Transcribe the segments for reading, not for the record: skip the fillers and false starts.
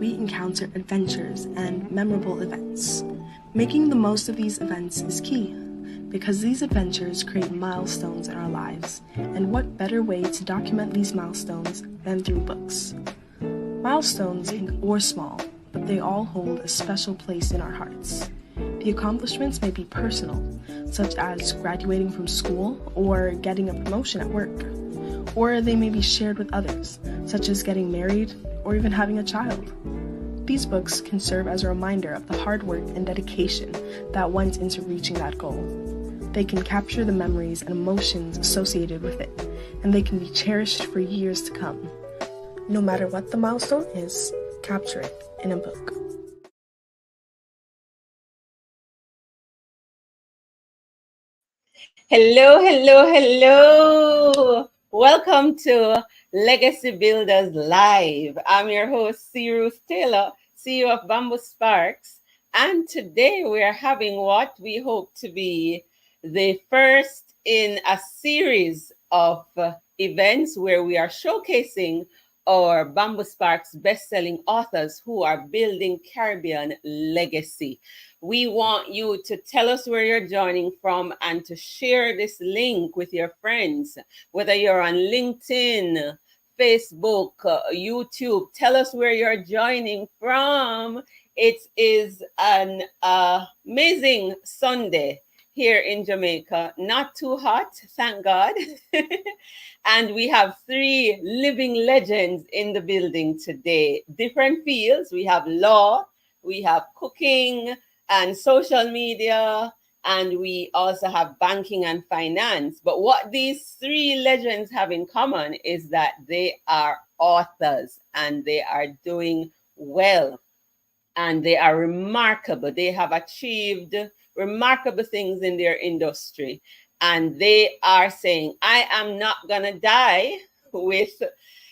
we encounter adventures and memorable events. Making the most of these events is key, because these adventures create milestones in our lives, and what better way to document these milestones than through books? Milestones big or small, but they all hold a special place in our hearts. The accomplishments may be personal, such as graduating from school or getting a promotion at work, or they may be shared with others, such as getting married or even having a child. These books can serve as a reminder of the hard work and dedication that went into reaching that goal. They can capture the memories and emotions associated with it, and they can be cherished for years to come. No matter what the milestone is, capture it in a book. Hello, hello, hello. Welcome to Legacy Builders Live. I'm your host, C. Ruth Taylor, CEO of BambuSparks. And today we are having what we hope to be the first in a series of events where we are showcasing our BambuSparks bestselling authors who are building Caribbean legacy. We want you to tell us where you're joining from and to share this link with your friends, whether you're on LinkedIn, Facebook, YouTube. Tell us where you're joining from. It is an amazing Sunday here in Jamaica. Not too hot, thank God. And we have three living legends in the building today. Different fields. We have law, we have cooking and social media, and we also have banking and finance. But what these three legends have in common is that they are authors and they are doing well and they are remarkable. They have achieved remarkable things in their industry. And they are saying, I am not going to die with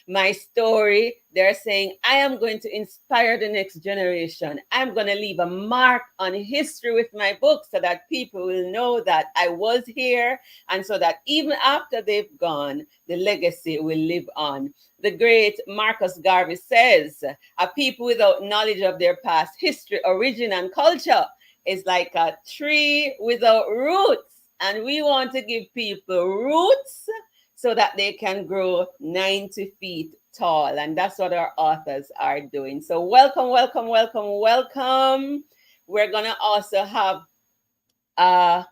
my story. They're saying, I am going to inspire the next generation. I'm going to leave a mark on history with my book so that people will know that I was here. And so that even after they've gone, the legacy will live on. The great Marcus Garvey says, a people without knowledge of their past history, origin, and culture is like a tree without roots. And we want to give people roots so that they can grow 90 feet tall. And that's what our authors are doing. So welcome, welcome, welcome, welcome. We're going to also have a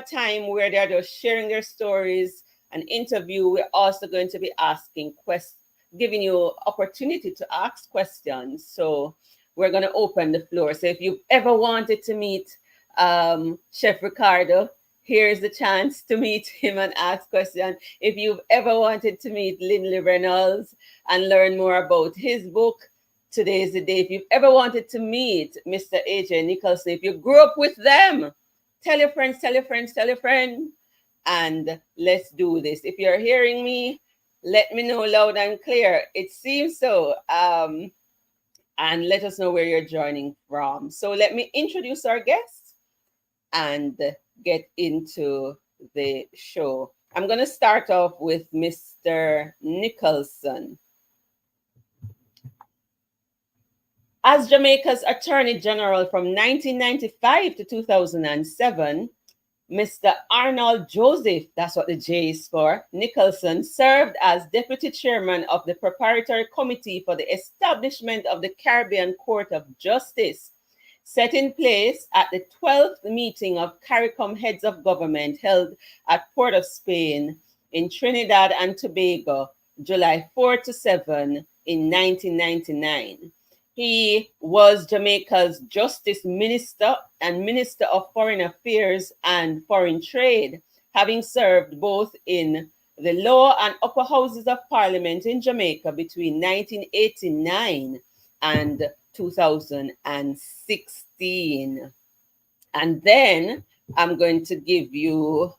time where they're just sharing their stories, an interview. We're also going to be asking questions, giving you opportunity to ask questions. So we're going to open the floor. So if you've ever wanted to meet Chef Ricardo, here's the chance to meet him and ask questions. If you've ever wanted to meet Linley and learn more about his book, today is the day. If you've ever wanted to meet Mr. AJ Nicholson, if you grew up with them, tell your friends, tell your friends, tell your friend, and let's do this. If you're hearing me, let me know loud and clear. It seems so. And let us know where you're joining from. So let me introduce our guests and get into the show. I'm going to start off with Mr. Nicholson. As Jamaica's Attorney General from 1995 to 2007, Mr. Arnold Joseph, that's what the J is for, Nicholson, served as Deputy Chairman of the Preparatory Committee for the Establishment of the Caribbean Court of Justice, set in place at the 12th meeting of CARICOM Heads of Government held at Port of Spain in Trinidad and Tobago, July 4 to 7 in 1999. He was Jamaica's Justice Minister and Minister of Foreign Affairs and Foreign Trade, having served both in the lower and upper houses of Parliament in Jamaica between 1989 and 2016. And then I'm going to give you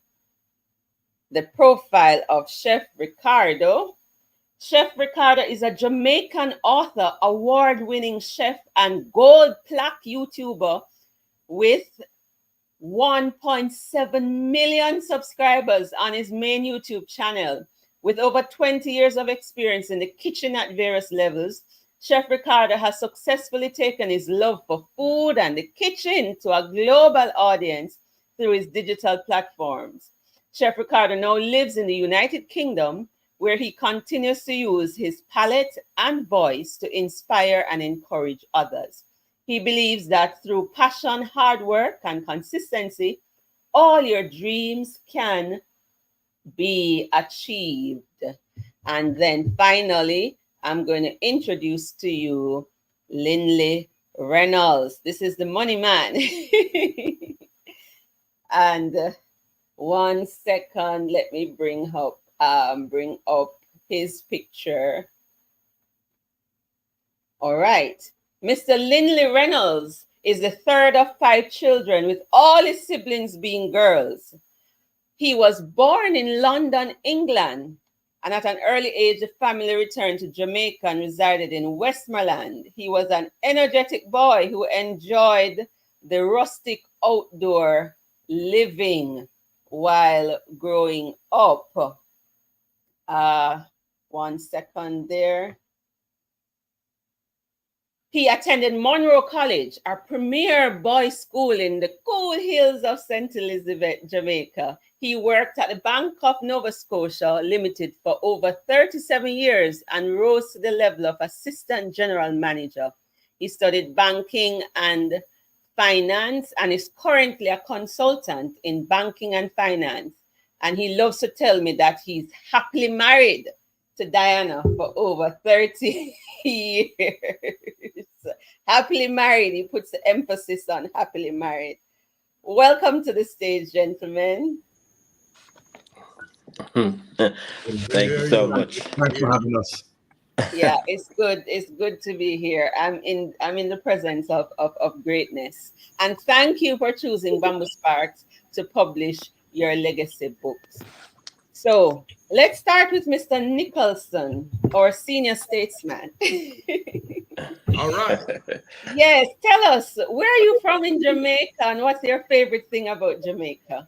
the profile of Chef Ricardo. Chef Ricardo is a Jamaican author, award-winning chef, and gold plaque YouTuber with 1.7 million subscribers on his main YouTube channel. With over 20 years of experience in the kitchen at various levels, Chef Ricardo has successfully taken his love for food and the kitchen to a global audience through his digital platforms. Chef Ricardo now lives in the United Kingdom, where he continues to use his palate and voice to inspire and encourage others. He believes that through passion, hard work, and consistency, all your dreams can be achieved. And then finally, I'm going to introduce to you Linley Reynolds. This is the money man. And 1 second, let me bring up his picture. All right. Mr. Linley Reynolds is the third of 5 children, with all his siblings being girls. He was born in London, England, and at an early age, the family returned to Jamaica and resided in Westmoreland. He was an energetic boy who enjoyed the rustic outdoor living while growing up. 1 second there. He attended Monroe College, a premier boys' school in the cool hills of St. Elizabeth, Jamaica. He worked at the Bank of Nova Scotia Limited for over 37 years and rose to the level of assistant general manager. He studied banking and finance and is currently a consultant in banking and finance. And he loves to tell me that he's happily married to Diana for over 30 years. Happily married. He puts the emphasis on happily married. Welcome to the stage, gentlemen. Thank you so much. Thanks for having us. Yeah, it's good. It's good to be here. I'm in the presence of greatness. And thank you for choosing BambuSparks to publish your legacy books. So let's start with Mr. Nicholson, our senior statesman. All right. Yes, tell us, where are you from in Jamaica and what's your favorite thing about Jamaica?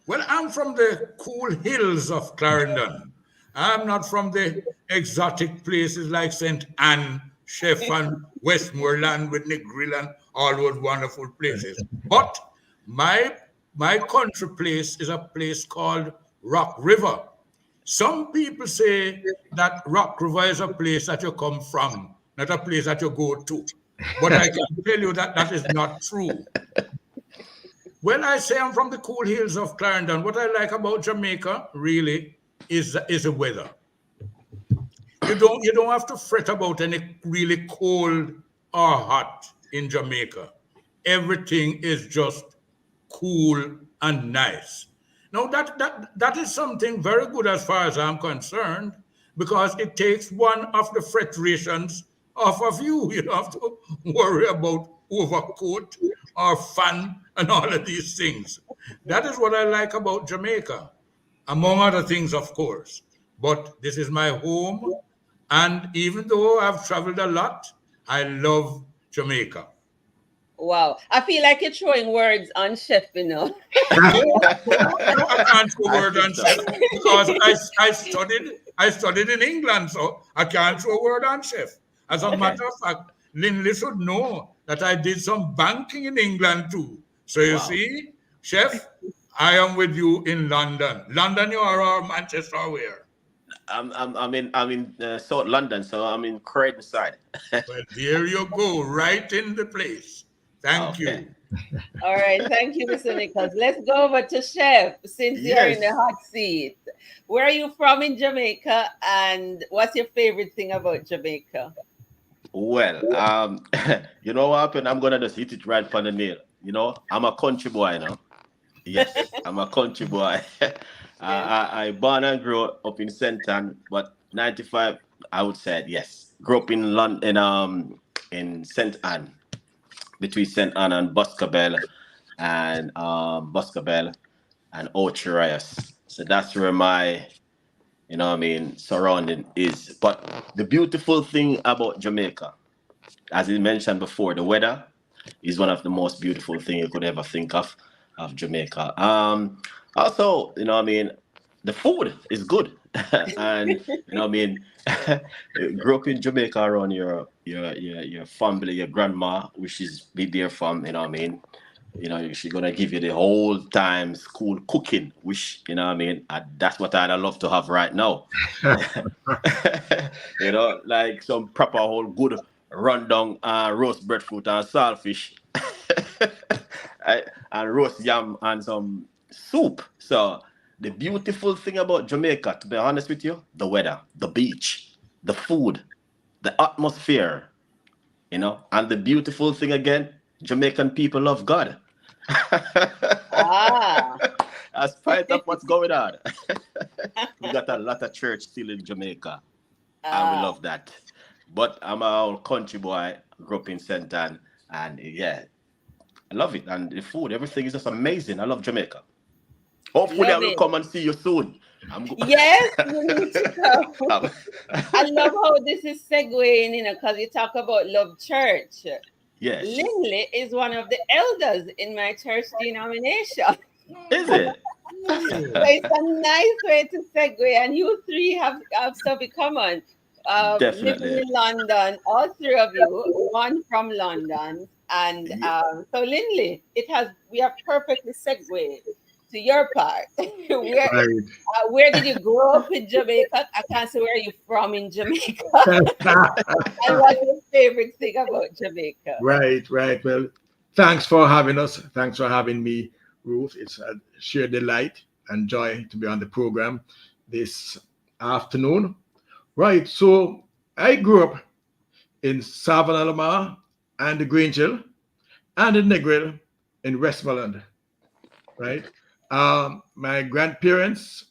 Well, I'm from the cool hills of Clarendon. I'm not from the exotic places like St. Anne, Chef, and Westmoreland with Nick Grill and all those wonderful places. But my country place is a place called Rock River. Some people say that Rock River is a place that you come from, not a place that you go to. But I can tell you that that is not true. When I say I'm from the cool hills of Clarendon, what I like about Jamaica really is the weather. You don't have to fret about any really cold or hot in Jamaica. Everything is just cool and nice. Now that is something very good as far as I'm concerned, because it takes one of the frustrations off of you. You don't have to worry about overcoat or fan and all of these things. That is what I like about Jamaica, among other things, of course. But this is my home, and even though I've traveled a lot, I love Jamaica. Wow, I feel like you're throwing words on Chef, you know. No, I can't throw word on Chef because I studied in England, so I can't throw word on Chef. As a matter of fact, Linley should know that I did some banking in England too. So you see, Chef, I am with you in London. London, you are, or Manchester, or where? I'm in South London, so I'm in Croydon side. Well, there you go, right in the place. Thank you. All right, thank you, Mr. Nichols. Let's go over to Chef, since you're in the hot seat. Where are you from in Jamaica, and what's your favorite thing about Jamaica? Well, you know what happened? I'm gonna just hit it right from the nail. You know, I'm a country boy now. Yes, I'm a country boy. I born and grew up in St. Anne, but 95, I would say yes. Grew up in London, in St. Anne, between St. Anne and Boscobel and Ocherias. So that's where my, surrounding is. But the beautiful thing about Jamaica, as you mentioned before, the weather is one of the most beautiful things you could ever think of Jamaica. Also, the food is good. And you know, I mean, you grew up in Jamaica around your family, your grandma, which is be there from, you know, what I mean, you know, she's gonna give you the whole time school cooking, which, you know, what I mean, that's what I'd love to have right now. You know, like some proper whole good rundown roast breadfruit and saltfish, and roast yam and some soup. So the beautiful thing about Jamaica, to be honest with you, the weather, the beach, the food, the atmosphere, you know, and the beautiful thing again, Jamaican people love God. Ah. As part of what's going on. We got a lot of church still in Jamaica, and we Ah. love that. But I'm a old country boy, grew up in St. Ann, and yeah, I love it. And the food, everything is just amazing. I love Jamaica. Hopefully, I Love will it. come and see you soon. I'm go- Yes, you need to come. I'm- I love how this is segueing, you know, because you talk about Love Church. yes. Linley is one of the elders in my church denomination. Is it? So it's a nice way to segue, and you three have stuff in common. Living Definitely. in London, all three of you, one from London, and Ye- so Linley, we have perfectly segued to your part. Right. Where did you grow up in Jamaica? I can't say where you from in Jamaica, and what's your favorite thing about Jamaica? Right, right. Well, thanks for having us. Thanks for having me, Ruth. It's a sheer delight and joy to be on the program this afternoon. Right, so I grew up in Savannah, Lamar, and the Grangeville, and in Negril in Westmoreland. Right, my grandparents,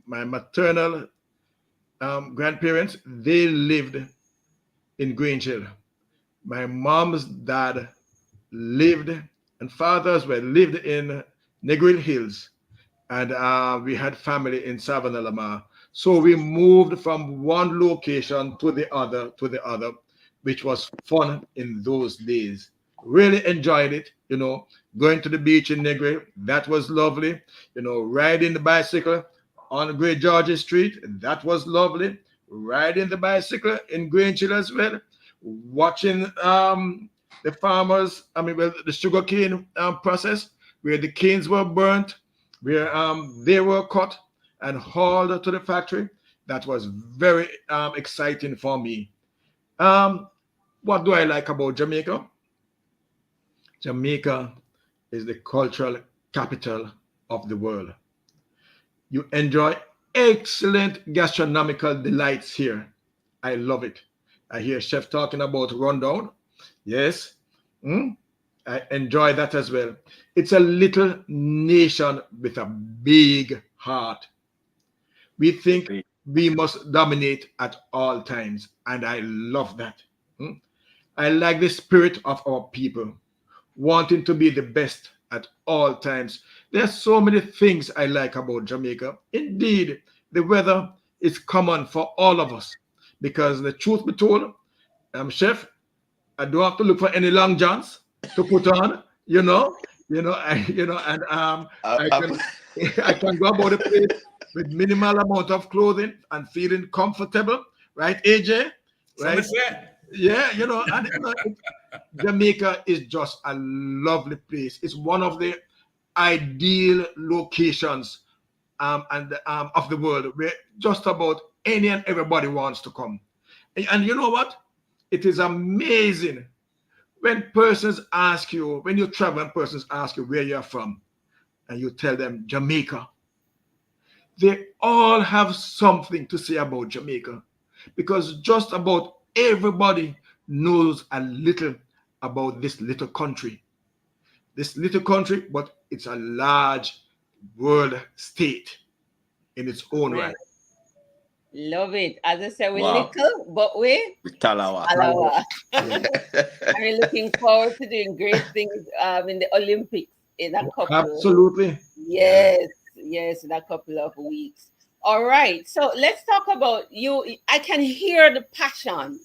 my maternal grandparents, they lived in Grangeville. My mom's dad lived and father as well lived in Negril Hills, and we had family in Savannah Lamar. So we moved from one location to the other, which was fun in those days. Really enjoyed it, going to the beach in Negril. That was lovely. Riding the bicycle on Great Georgia Street. That was lovely. Riding the bicycle in Greenchill as well. Watching the farmers, well, the sugarcane process where the canes were burnt, where they were cut and hauled to the factory. That was very exciting for me. Um, what do I like about Jamaica? Jamaica is the cultural capital of the world. You enjoy excellent gastronomical delights here. I love it. I hear Chef talking about rundown. Yes. Mm, I enjoy that as well. It's a little nation with a big heart. We think we must dominate at all times, and I love that. Mm. I like the spirit of our people, wanting to be the best at all times. There's so many things I like about Jamaica. Indeed, the weather is common for all of us because the truth be told, Chef, I don't have to look for any long johns to put on, and I I can I can go about the place with minimal amount of clothing and feeling comfortable, right, AJ? So me Right? say, Yeah, and Jamaica is just a lovely place. It's one of the ideal locations of the world where just about any and everybody wants to come. And you know what? It is amazing when you travel and persons ask you where you're from, and you tell them Jamaica. They all have something to say about Jamaica because just about everybody knows a little about this little country. This little country, but it's a large world state in its own Right. right. Love it. As I said, we're wow. little, but we Talawa. Alawa. Yeah. And we're looking forward to doing great things in the Olympics in a couple. Absolutely. Yes, yes, in a couple of weeks. All right. So let's talk about you. I can hear the passion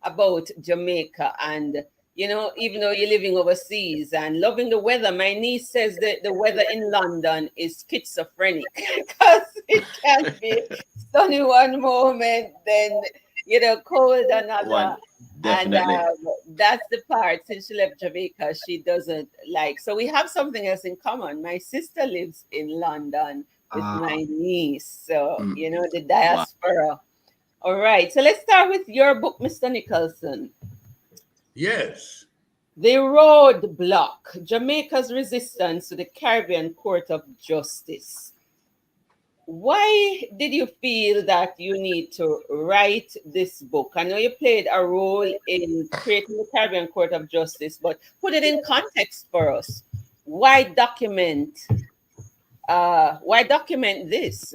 about Jamaica and you know, even though you're living overseas and loving the weather. My niece says that the weather in London is schizophrenic because it can be sunny one moment, then, you know, cold another. One, definitely. And that's the part, since she left Jamaica, she doesn't like. So we have something else in common. My sister lives in London with my niece. So, you know, the diaspora. Wow. All right. So let's start with your book, Mr. Nicholson. Yes. The Roadblock, Jamaica's Resistance to the Caribbean Court of Justice. Why did you feel that you need to write this book? I know you played a role in creating the Caribbean Court of Justice, but put it in context for us. Why document this?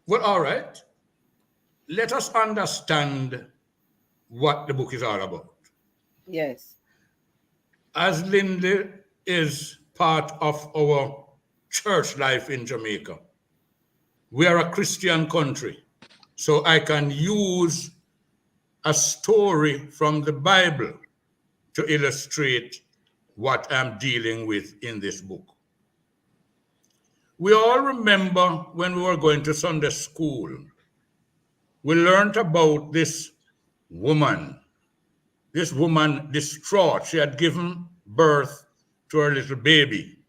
Well, all right. Let us understand what the book is all about. Yes. As Linley is part of our church life in Jamaica, we are a Christian country, so I can use a story from the Bible to illustrate what I'm dealing with in this book. We all remember when we were going to Sunday school, we learned about this woman distraught. She had given birth to her little baby.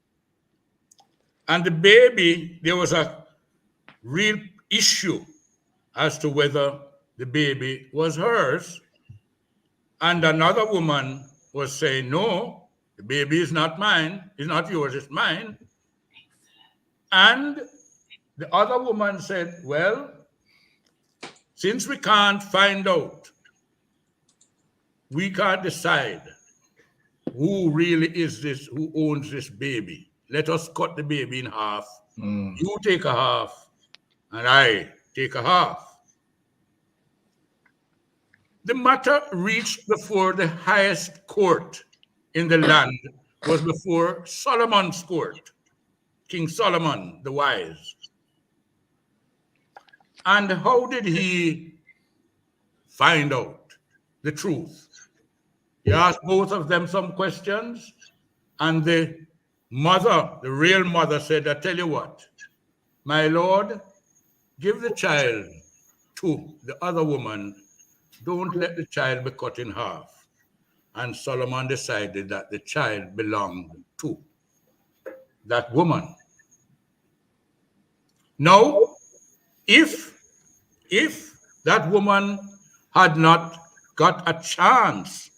And the baby, there was a real issue as to whether the baby was hers. And another woman was saying, no, the baby is not mine. It's not yours, it's mine. And the other woman said, well, since we can't find out, we can't decide who really is this, who owns this baby. Let us cut the baby in half. You take a half, and I take a half. The matter reached before the highest court in the land, was before Solomon's court, King Solomon the wise. And how did he find out the truth? He asked both of them some questions, and the mother, the real mother, said, I tell you what, my lord, give the child to the other woman. Don't let the child be cut in half. And Solomon decided that the child belonged to that woman. Now, if that woman had not got a chance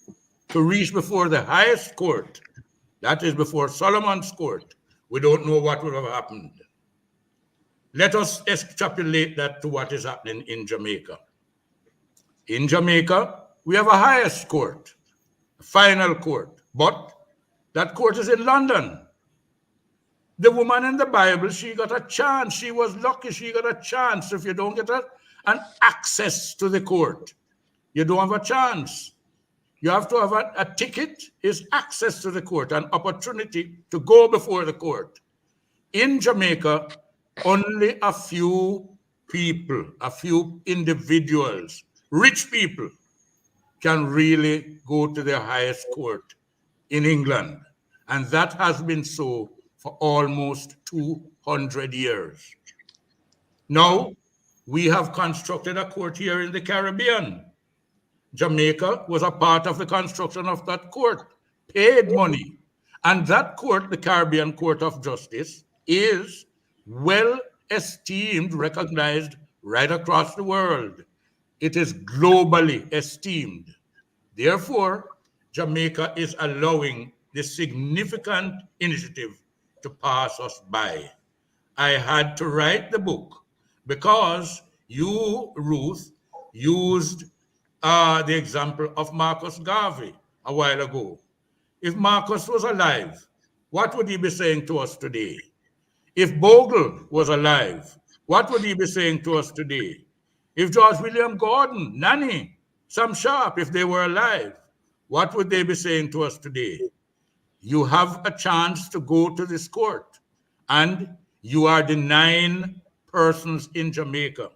to reach before the highest court, that is before Solomon's court, we don't know what would have happened. Let us extrapolate that to what is happening in Jamaica. In Jamaica, we have a highest court, a final court, but that court is in London. The woman in the Bible, she got a chance. She was lucky. She got a chance. If you don't get an access to the court, you don't have a chance. You have to have a ticket, is access to the court, an opportunity to go before the court. In Jamaica, only a few people, a few individuals, rich people, can really go to the highest court in England. And that has been so for almost 200 years. Now, we have constructed a court here in the Caribbean. Jamaica was a part of the construction of that court, paid money. And that court, the Caribbean Court of Justice, is well esteemed, recognized right across the world. It is globally esteemed. Therefore, Jamaica is allowing this significant initiative to pass us by. I had to write the book because you, Ruth, used the example of Marcus Garvey a while ago. If Marcus was alive, what would he be saying to us today? If Bogle was alive, what would he be saying to us today? If George William Gordon, Nanny, Sam Sharp, if they were alive, what would they be saying to us today? You have a chance to go to this court, and you are the 9 persons in Jamaica.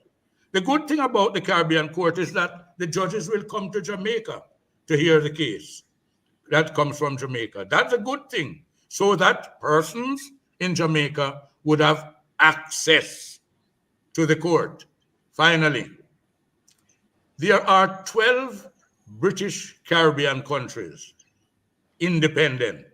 The good thing about the Caribbean Court is that the judges will come to Jamaica to hear the case that comes from Jamaica. That's a good thing, so that persons in Jamaica would have access to the court. Finally, there are 12 British Caribbean countries, independent.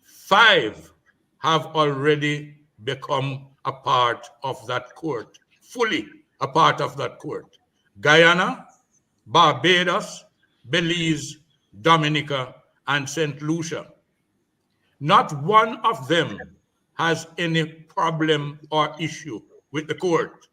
5 have already become a part of that court, fully a part of that court. Guyana, Barbados, Belize, Dominica, and St. Lucia. Not one of them has any problem or issue with the court.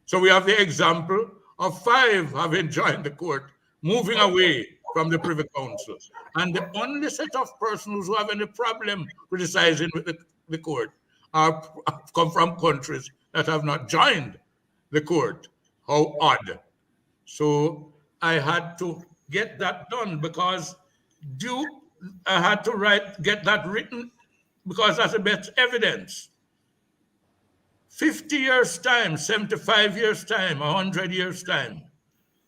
So we have the example of 5 having joined the court, moving away from the Privy Council. And the only set of persons who have any problem criticizing with the court come from countries that have not joined the court. How odd. So I had to get that done because I had to get that written because that's the best evidence. 50 years' time, 75 years' time, 100 years' time,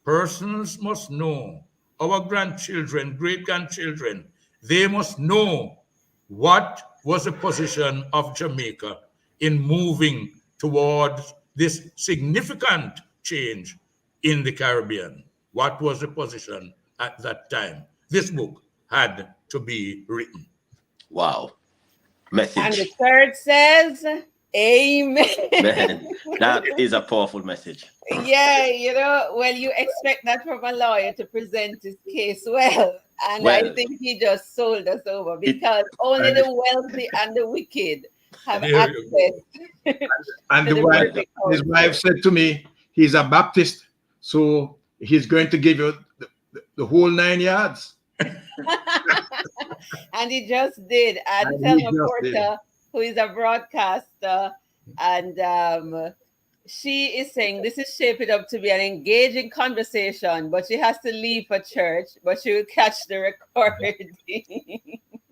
persons must know, our grandchildren, great-grandchildren, they must know what was the position of Jamaica in moving towards this significant change in the Caribbean. What was the position at that time? This book had to be written. Wow. Message. And the third says, Amen. Man, that is a powerful message. Yeah, well, you expect that from a lawyer to present his case well. And I think he just sold us over because only the wealthy and the wicked have access. And his wife said to me, he's a Baptist, so he's going to give you the whole 9 yards. And he just did. And Thelma Porter, who is a broadcaster, and she is saying this is shaping up to be an engaging conversation, but she has to leave for church, but she will catch the recording.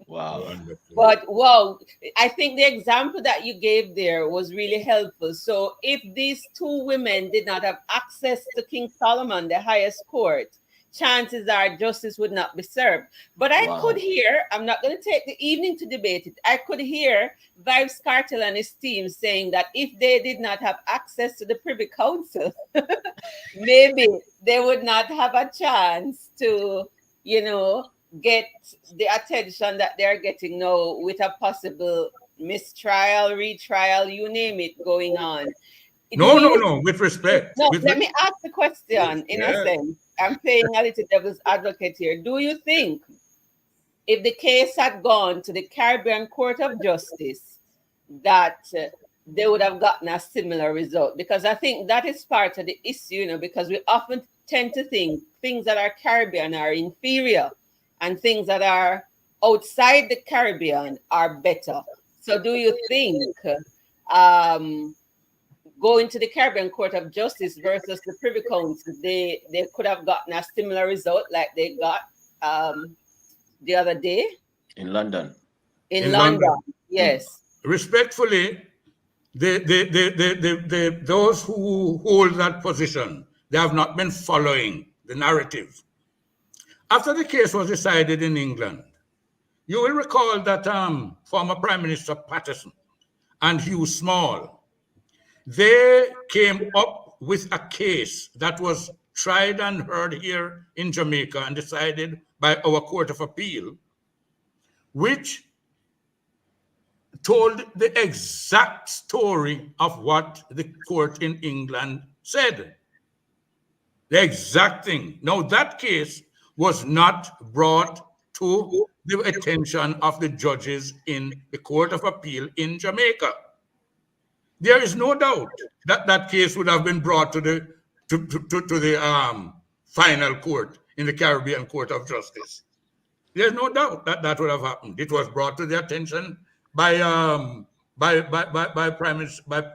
Wow. But wow, I think the example that you gave there was really helpful. So if these 2 women did not have access to King Solomon, the highest court, chances are justice would not be served. But I could hear, I'm not going to take the evening to debate it, I could hear Vybz Kartel and his team saying that if they did not have access to the Privy Council, maybe they would not have a chance to, get the attention that they're getting now with a possible mistrial, retrial, you name it, going on. No, with respect. No, let me ask the question in a sense. I'm playing a little devil's advocate here. Do you think if the case had gone to the Caribbean Court of Justice that they would have gotten a similar result? Because I think that is part of the issue, because we often tend to think things that are Caribbean are inferior and things that are outside the Caribbean are better. So do you think going to the Caribbean Court of Justice versus the Privy Council, they could have gotten a similar result like they got the other day? In London. In London, yes. Respectfully, those who hold that position, they have not been following the narrative. After the case was decided in England, you will recall that former Prime Minister Patterson and Hugh Small, they came up with a case that was tried and heard here in Jamaica and decided by our Court of Appeal, which told the exact story of what the court in England said. The exact thing. Now, that case was not brought to the attention of the judges in the Court of Appeal in Jamaica. There is no doubt that that case would have been brought to the final court in the Caribbean Court of Justice. There's no doubt that that would have happened. It was brought to the attention by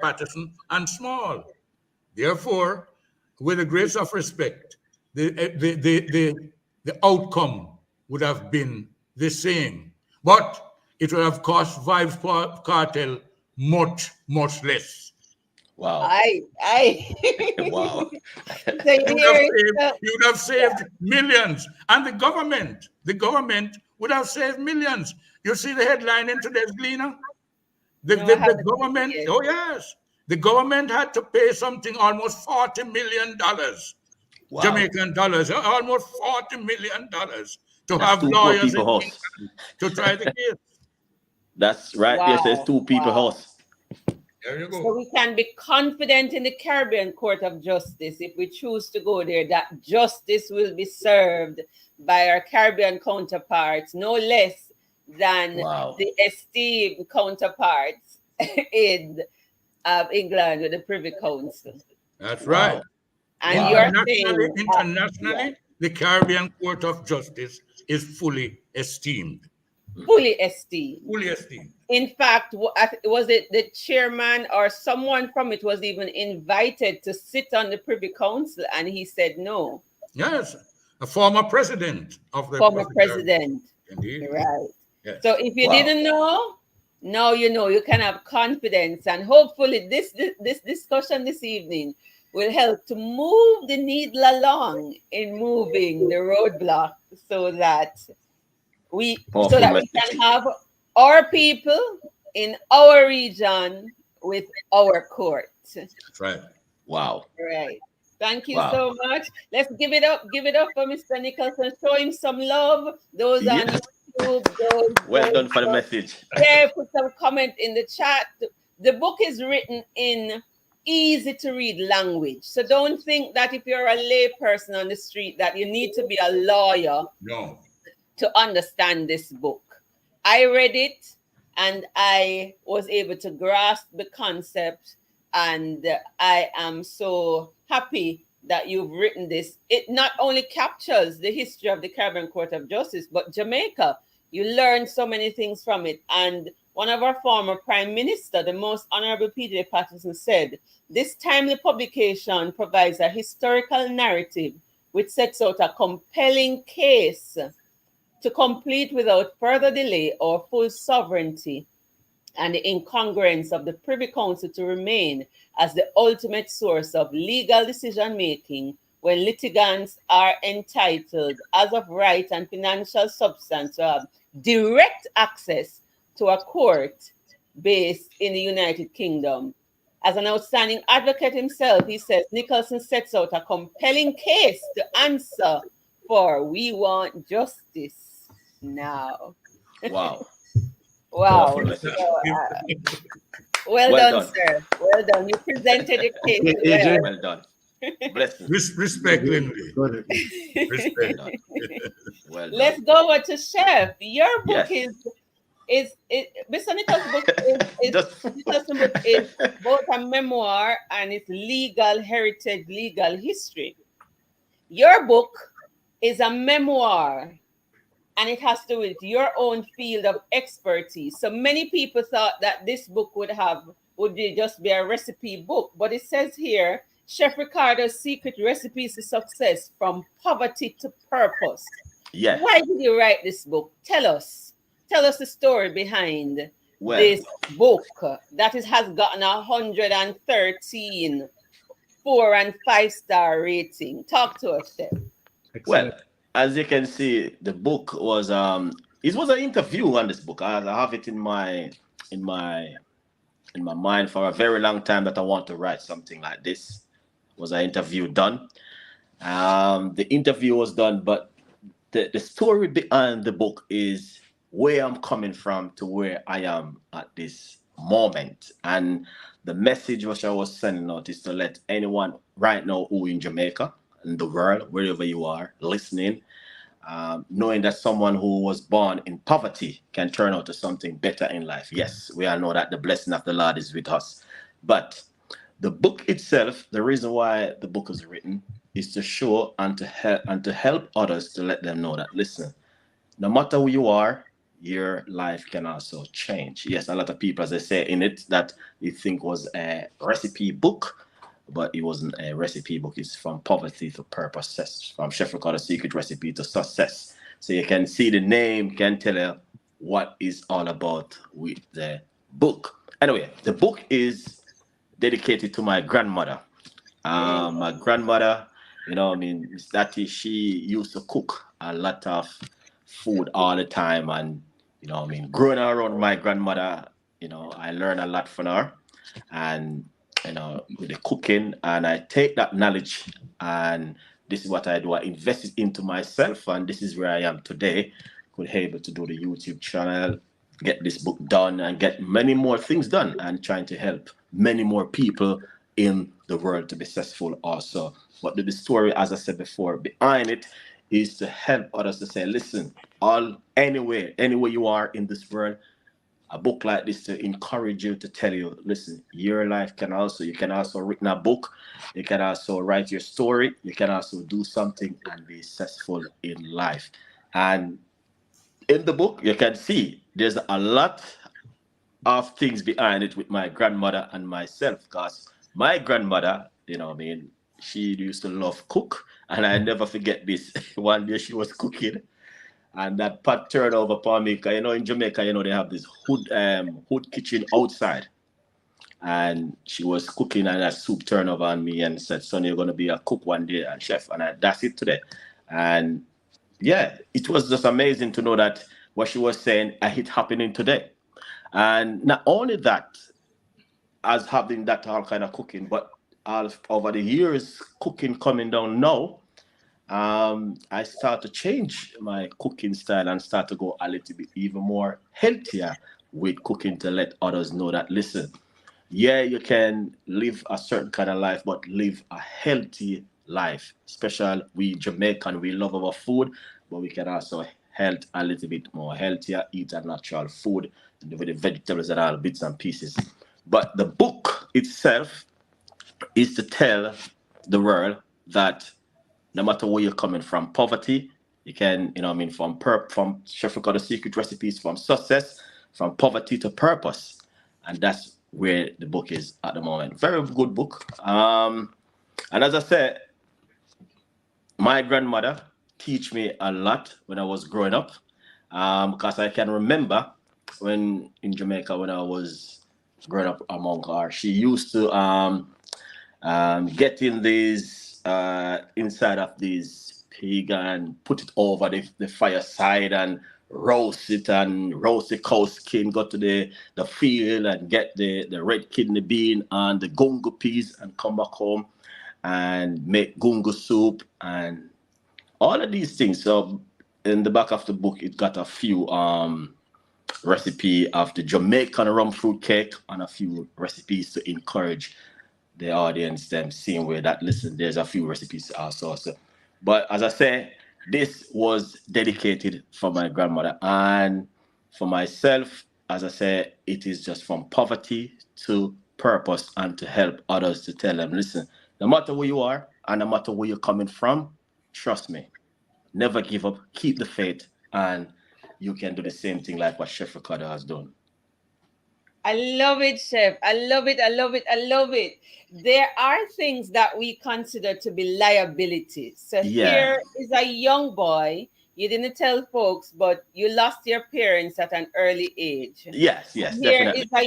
Patterson and Small. Therefore, with the grace of respect, the outcome would have been the same, but it would have cost Vybz Kartel much less. Wow. Wow. So You would have saved millions. And the government would have saved millions. You see the headline in today's Gleaner? The government, oh yes, the government had to pay something almost $40 million. Wow. Jamaican dollars, almost $40 million to That's have two lawyers people house. to try the case. That's right. There says two people house. There you go. So we can be confident in the Caribbean Court of Justice if we choose to go there, that justice will be served by our Caribbean counterparts, no less than the esteemed counterparts in England with the Privy Council. That's right. Wow. And you're saying internationally, the Caribbean Court of Justice is fully esteemed. Fully esteemed. Fully esteemed. In fact, was it the chairman or someone from it was even invited to sit on the Privy Council, and he said no? Yes, a former president of the former president. Indeed. Right. Yes. So if you didn't know, now you know. You can have confidence, and hopefully this discussion this evening will help to move the needle along in moving the roadblock, so that we can have our people in our region with our court. That's right. Wow. Right. Thank you so much. Let's give it up for Mr. Nicholson. Show him some love. Those on YouTube. Well done for the message. Yeah, put some comment in the chat. The book is written in easy to read language. So don't think that if you're a lay person on the street that you need to be a lawyer to understand this book. I read it and I was able to grasp the concept, and I am so happy that you've written this. It not only captures the history of the Caribbean Court of Justice, but Jamaica. You learn so many things from it. And one of our former Prime Minister, the Most Honorable P.J. Patterson, said, this timely publication provides a historical narrative which sets out a compelling case to complete without further delay our full sovereignty and the incongruence of the Privy Council to remain as the ultimate source of legal decision-making when litigants are entitled, as of right and financial substance, to have direct access to a court based in the United Kingdom. As an outstanding advocate himself, he says Nicholson sets out a compelling case to answer for we want justice now. Wow. Wow. Well done, sir. Well done. You presented your case. Well done. Blessings. Respect, Linley. Respect. Well done. Let's go over to Chef. Your book is Mr. Nicholson's book is both a memoir and it's legal heritage, legal history. Your book is a memoir, and it has to do with your own field of expertise. So many people thought that this book would just be a recipe book, but it says here, Chef Ricardo's secret recipes to success from poverty to purpose. Yes. Why did you write this book? Tell us the story behind this book that has gotten 113 4- and 5-star rating. Talk to us, Chef. Well, as you can see, the book was it was an interview on this book. I have it in my mind for a very long time that I want to write something like this. It was an interview done. The interview was done, but the story behind the book is where I'm coming from to where I am at this moment. And the message which I was sending out is to let anyone right now who in Jamaica and the world, wherever you are, listening, knowing that someone who was born in poverty can turn out to something better in life. Yes, we all know that the blessing of the Lord is with us. But the book itself, the reason why the book is written is to show and to help others, to let them know that, listen, no matter who you are, your life can also change. Yes, a lot of people, as I say in it, that you think was a recipe book, but it wasn't a recipe book. It's from poverty to purpose, from Chef Ricardo's secret recipe to success. So you can see the name, can tell you what is all about with the book. Anyway, the book is dedicated to my grandmother. My grandmother, Miss Dati, she used to cook a lot of food all the time. And, growing around my grandmother, I learned a lot from her. And, with the cooking, and I take that knowledge, and this is what I do. I invest it into myself, and this is where I am today. Could able to do the YouTube channel, get this book done, and get many more things done, and trying to help many more people in the world to be successful also. But the story, as I said before, behind it is to help others to say, listen, anywhere you are in this world, a book like this to encourage you, to tell you, listen, your life you can also write a book, you can also write your story, you can also do something and be successful in life. And in the book, you can see there's a lot of things behind it with my grandmother and myself, because my grandmother, she used to love cook, and I never forget this. One day she was cooking, and that pot turned over upon me. Cause in Jamaica, they have this hood kitchen outside, and she was cooking, and that soup turned over on me and said, "Son, you're gonna be a cook one day, and chef." And that's it today. And yeah, it was just amazing to know that what she was saying, it happening today. And not only that, as having that all kind of cooking, but over the years, cooking coming down now, I start to change my cooking style and start to go a little bit even more healthier with cooking, to let others know that, listen, yeah, you can live a certain kind of life, but live a healthy life. Especially we Jamaican, we love our food, but we can also health a little bit more healthier, eat a natural food with the vegetables and all bits and pieces. But the book itself is to tell the world that no matter where you're coming from, poverty, you can, from Chef Ricardo secret recipes, from success, from poverty to purpose. And that's where the book is at the moment. Very good book. And as I said, my grandmother teach me a lot when I was growing up, because I can remember when in Jamaica, when I was growing up among her, she used to get in these inside of these pig and put it over the fireside and roast it, and roast the cow skin, go to the field and get the red kidney bean and the gungo peas, and come back home and make gungo soup and all of these things. So in the back of the book, it got a few recipe of the Jamaican rum fruit cake and a few recipes to encourage the audience, them seeing where that, listen, there's a few recipes also. But as I say, this was dedicated for my grandmother, and for myself, as I say, it is just from poverty to purpose, and to help others, to tell them, listen, no matter where you are and no matter where you're coming from, trust me, never give up, keep the faith, and you can do the same thing like what Chef Ricardo has done. I love it, Chef. I love it. I love it. I love it. There are things that we consider to be liabilities. So here is a young boy. You didn't tell folks, but you lost your parents at an early age. Yes, Here definitely. is a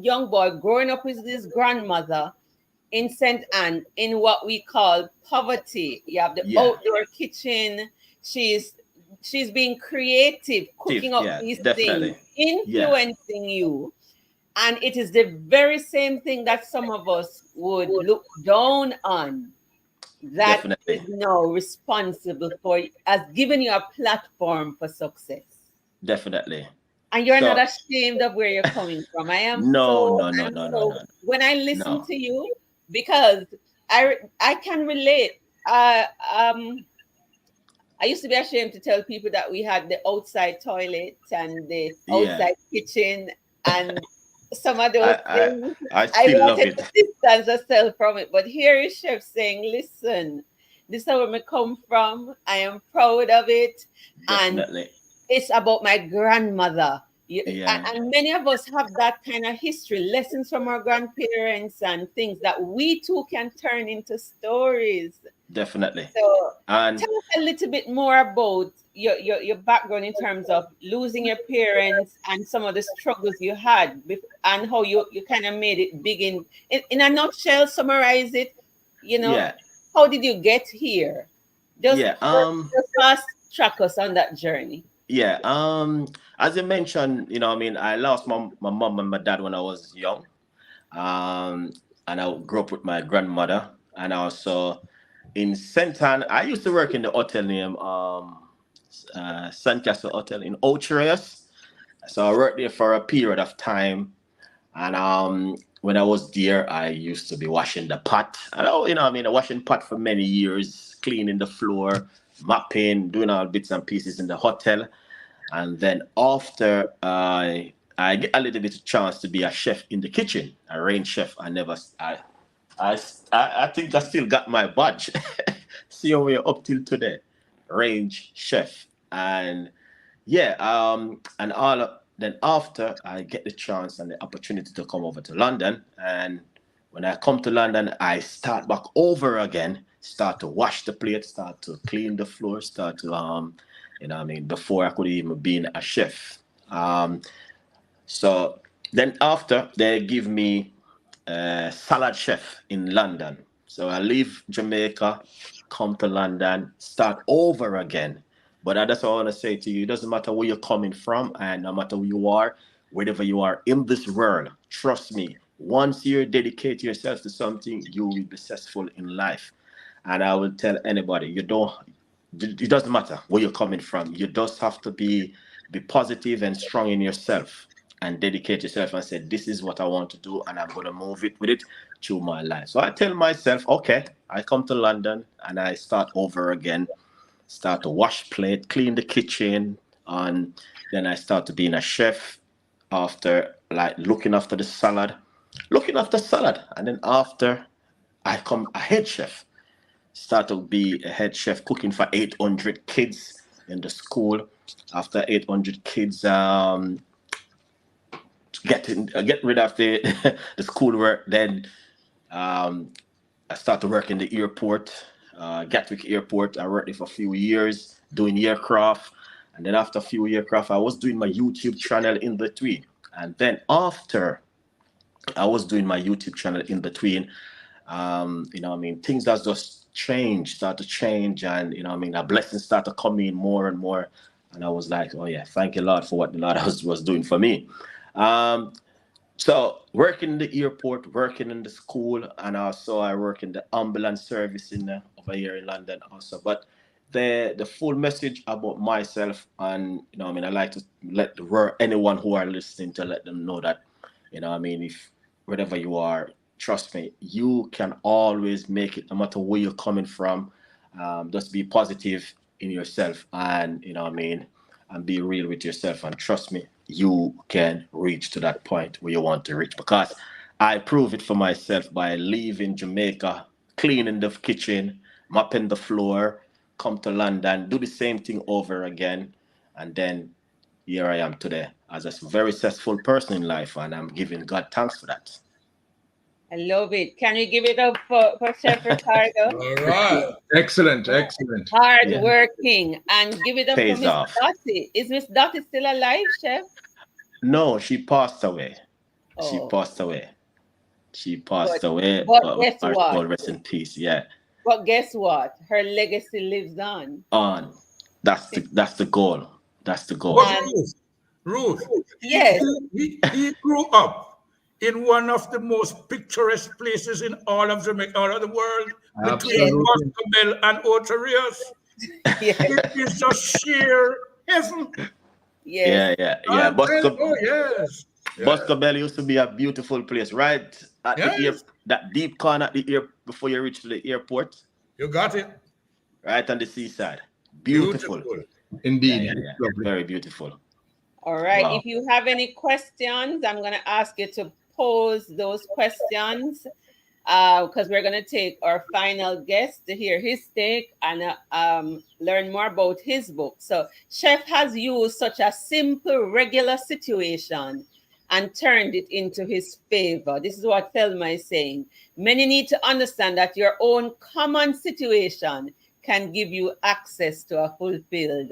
young boy growing up with his grandmother in St. Anne in what we call poverty. You have the outdoor kitchen. She's being creative, cooking up these things, influencing you. And it is the very same thing that some of us would look down on. That is now responsible for, as giving you a platform for success. Definitely. And you're not ashamed of where you're coming from. I am no. When I listen to you, because I can relate. I used to be ashamed to tell people that we had the outside toilet and the outside kitchen and some of those things. I wanted to distance myself from it. But here is Chef saying, listen, this is where I come from. I am proud of it. Definitely. And it's about my grandmother. And many of us have that kind of history, lessons from our grandparents and things that we too can turn into stories. Definitely. So tell us a little bit more about your background in terms of losing your parents and some of the struggles you had, and how you kind of made it big in a nutshell. Summarize it. Yeah. How did you get here? Just Yeah. just fast track us on that journey. Yeah. As you mentioned, I lost my mom and my dad when I was young. Um, and I grew up with my grandmother, and also in St. Anne. I used to work in the hotel named Sandcastle Hotel in Ocherous. So I worked there for a period of time, and when I was there, I used to be washing the pot. And washing pot for many years, cleaning the floor, mopping, doing all bits and pieces in the hotel. And then after I get a little bit of chance to be a chef in the kitchen, a range chef. I think I still got my badge. See how we're up till today, range chef. And yeah, and then after I get the chance and the opportunity to come over to London, and when I come to London, I start back over again, start to wash the plate, start to clean the floor, start to before I could even be a chef. So then after they give me salad chef in London. So I leave Jamaica, come to London, start over again. But that's all I want to say to you. It doesn't matter where you're coming from, and no matter who you are, wherever you are in this world, trust me, once you dedicate yourself to something, you will be successful in life. And I will tell anybody, it doesn't matter where you're coming from. You just have to be positive and strong in yourself, and dedicate yourself and say, this is what I want to do, and I'm going to move it with it through my life. So I tell myself, okay, I come to London and I start over again, start to wash plate, clean the kitchen, and then I start to being a chef after, like, looking after salad. And then after I come a head chef, start to be a head chef cooking for 800 kids in the school. After 800 kids, get rid of the the schoolwork. Then I started to work in the airport, Gatwick Airport. I worked there for a few years doing aircraft, and then after a few aircraft, I was doing my YouTube channel in between. And then after I was doing my YouTube channel in between, things that just start to change, and a blessing start to come in more and more. And I was like, oh yeah, thank you, Lord, for what the Lord was doing for me. Um, so working in the airport, working in the school, and also I work in the ambulance service over here in London also. But the full message about myself, and I like to let the world, anyone who are listening, to let them know that, if wherever you are, trust me, you can always make it, no matter where you're coming from. Just be positive in yourself, and and be real with yourself, and trust me, you can reach to that point where you want to reach, because I prove it for myself by leaving Jamaica, cleaning the kitchen, mopping the floor, come to London, do the same thing over again, and then here I am today as a very successful person in life, and I'm giving God thanks for that. I love it. Can you give it up for Chef Ricardo? All right. Excellent. Hard working. And give it up Pays for Miss off. Dottie. Is Miss Dottie still alive, Chef? No, she passed away. She Oh. passed away. She passed But away. guess Our what? soul rest in peace. Yeah. But guess what? Her legacy lives on. On. That's the goal. That's the goal. But And Ruth, yes, he grew up in one of the most picturesque places in all of Jamaica, all of the world, between Absolutely. Boscobel and Oterias. yes, It is just sheer heaven. yes. Yeah. Oh, yes. Boscobel used to be a beautiful place, right at the Yes, that deep corner at the air before you reach the airport, you got it. right on the seaside. Beautiful. Indeed. Yeah. It's lovely. Very beautiful. All right. Wow. If you have any questions, I'm going to ask you to pose those questions, because we're going to take our final guest to hear his take and learn more about his book. So Chef has used such a simple, regular situation and turned it into his favor. This is what Thelma is saying. Many need to understand that your own common situation can give you access to a fulfilled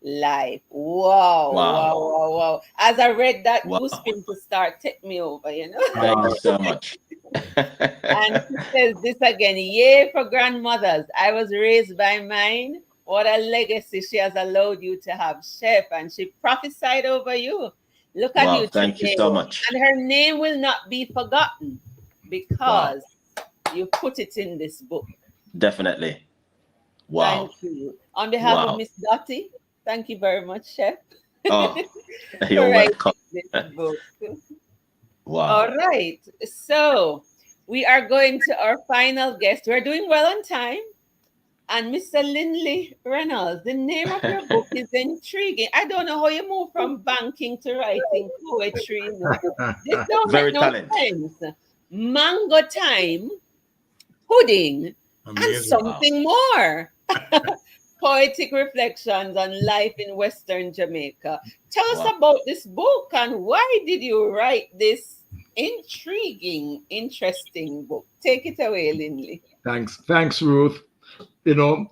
life. Wow, Wow. wow, wow, wow. As I read that, Wow. goosebumps to start take me over, you know. Thank you so much. And she says this again, yay for grandmothers. I was raised by mine. What a legacy she has allowed you to have, Chef. And she prophesied over you. Look at Wow, you thank you today. so much. And her name will not be forgotten because you put it in this book. Definitely. Wow. Thank you. On behalf of Wow. Miss Dottie, thank you very much, Chef, Oh, for you're writing welcome. this book. Wow. All right. So we are going to our final guest. We're doing well on time. And Mr. Linley Reynolds, the name of your book is intriguing. I don't know how you move from banking to writing poetry. You know. This don't Very make no talented. sense. Mango time, pudding, and Amazing. something more. Poetic reflections on life in Western Jamaica. Tell us Wow. about this book and why did you write this intriguing, interesting book? Take it away, Linley. Thanks, Ruth. You know,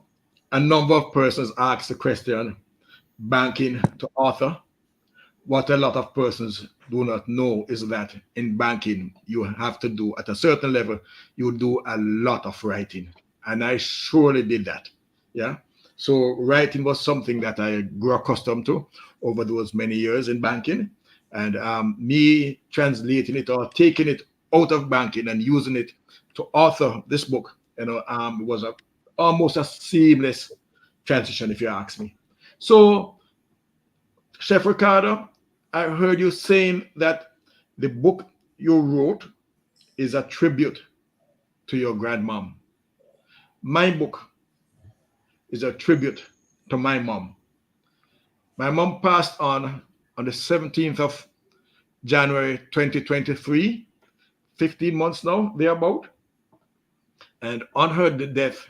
a number of persons ask the question, banking to author. What a lot of persons do not know is that in banking, you have to do, at a certain level, you do a lot of writing. And I surely did that. Yeah. So writing was something that I grew accustomed to over those many years in banking. And me translating it or taking it out of banking and using it to author this book, was almost a seamless transition, if you ask me. So, Chef Ricardo, I heard you saying that the book you wrote is a tribute to your grandmom. My book is a tribute to my mom. My mom passed on the 17th of January 2023, 15 months now, thereabout. And on her death,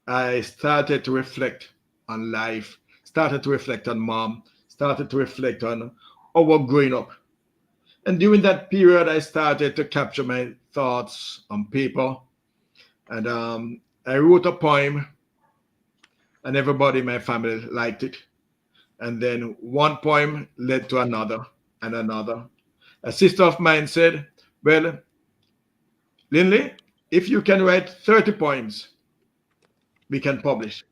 I started to reflect on life, started to reflect on mom, started to reflect on our growing up. And during that period, I started to capture my thoughts on paper. And I wrote a poem, and everybody in my family liked it. And then one poem led to another and another. A sister of mine said, well, Linley, if you can write 30 poems, we can publish.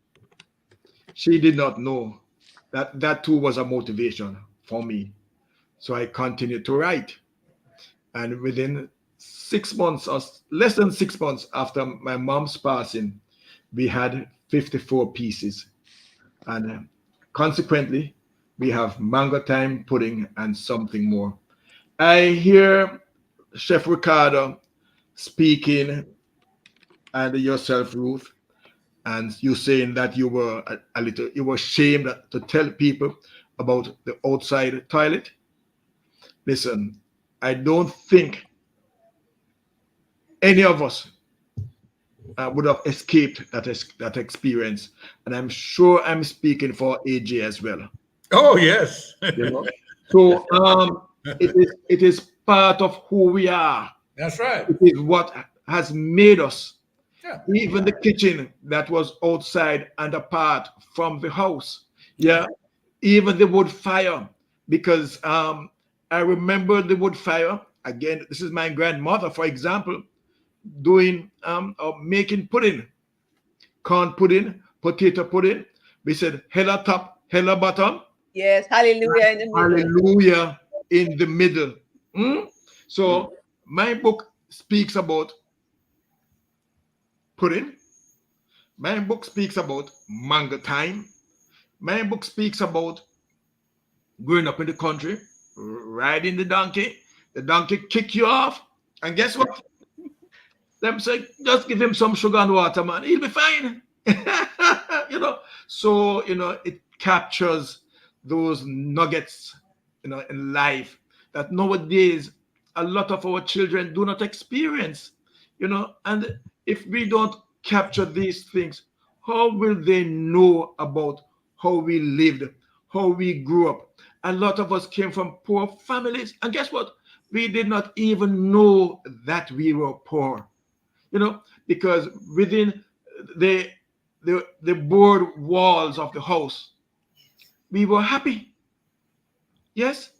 She did not know that that too was a motivation for me. So I continued to write. And within 6 months, or less than 6 months after my mom's passing, we had 54 pieces. And consequently, we have mango time, pudding, and something more. I hear Chef Ricardo speaking, and yourself, Ruth, and you saying that you were you were ashamed to tell people about the outside toilet. Listen, I don't think any of us would have escaped that experience, and I'm sure I'm speaking for AJ as well. Oh, yes. You know, so it is part of who we are. That's right. It is what has made us. Yeah. Even the kitchen that was outside and apart from the house. Yeah. Even the wood fire, because I remember the wood fire. Again, this is my grandmother, for example, doing or making pudding, corn pudding, potato pudding. We said hella top, hella bottom, Yes, hallelujah in the middle. hallelujah in the middle. So my book speaks about pudding. My book speaks about mango time. My book speaks about growing up in the country, riding the donkey kick you off, and guess what? Them say, just give him some sugar and water, man. He'll be fine. you know. So, it captures those nuggets, in life that nowadays a lot of our children do not experience. And if we don't capture these things, how will they know about how we lived, how we grew up? A lot of us came from poor families, and guess what? We did not even know that we were poor, because within the board walls of the house, we were happy. Yes,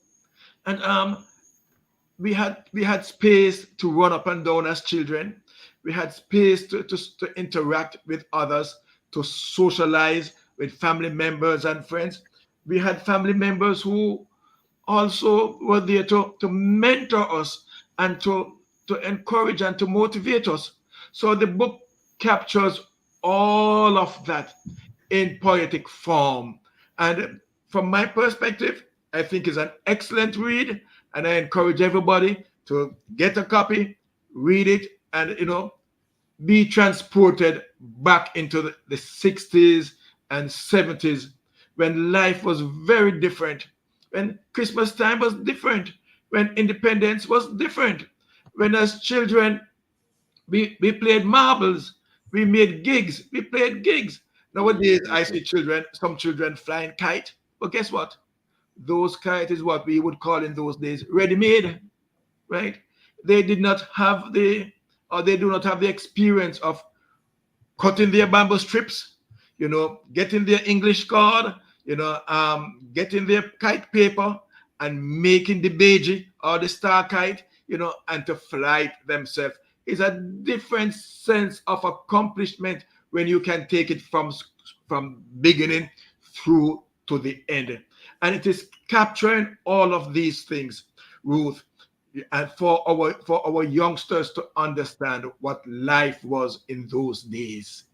and we had space to run up and down as children. We had space to interact with others, to socialize with family members and friends. We had family members who also were there to mentor us and to encourage and to motivate us. So the book captures all of that in poetic form. And from my perspective, I think it's an excellent read, and I encourage everybody to get a copy, read it, and be transported back into the 60s and 70s when life was very different, when Christmas time was different, when independence was different, when as children we played marbles, we played gigs. Nowadays, I see some children flying kite, but guess what? Those kite is what we would call in those days ready-made, right? They did not have or they do not have the experience of cutting their bamboo strips, getting their English card, getting their kite paper and making the beige or the star kite, and to fly it themselves. It's a different sense of accomplishment when you can take it from beginning through to the end. And it is capturing all of these things, Ruth, and for our youngsters to understand what life was in those days.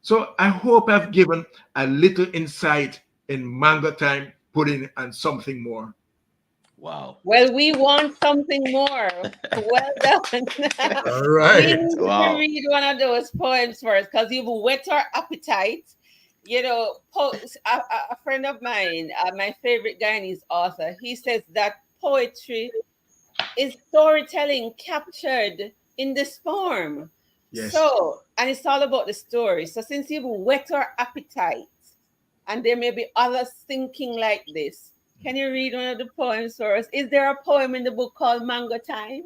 So I hope I've given a little insight in Mango Time, Pudding, and something more. Wow. Well, we want something more. Well done. All We right. need to Wow. read one of those poems first because you've whet our appetite. A friend of mine, my favorite Guyanese author, he says that poetry is storytelling captured in this form. Yes. So, and it's all about the story. So, since you've whet our appetite, and there may be others thinking like this, can you read one of the poems for us? Is there a poem in the book called Mango Time?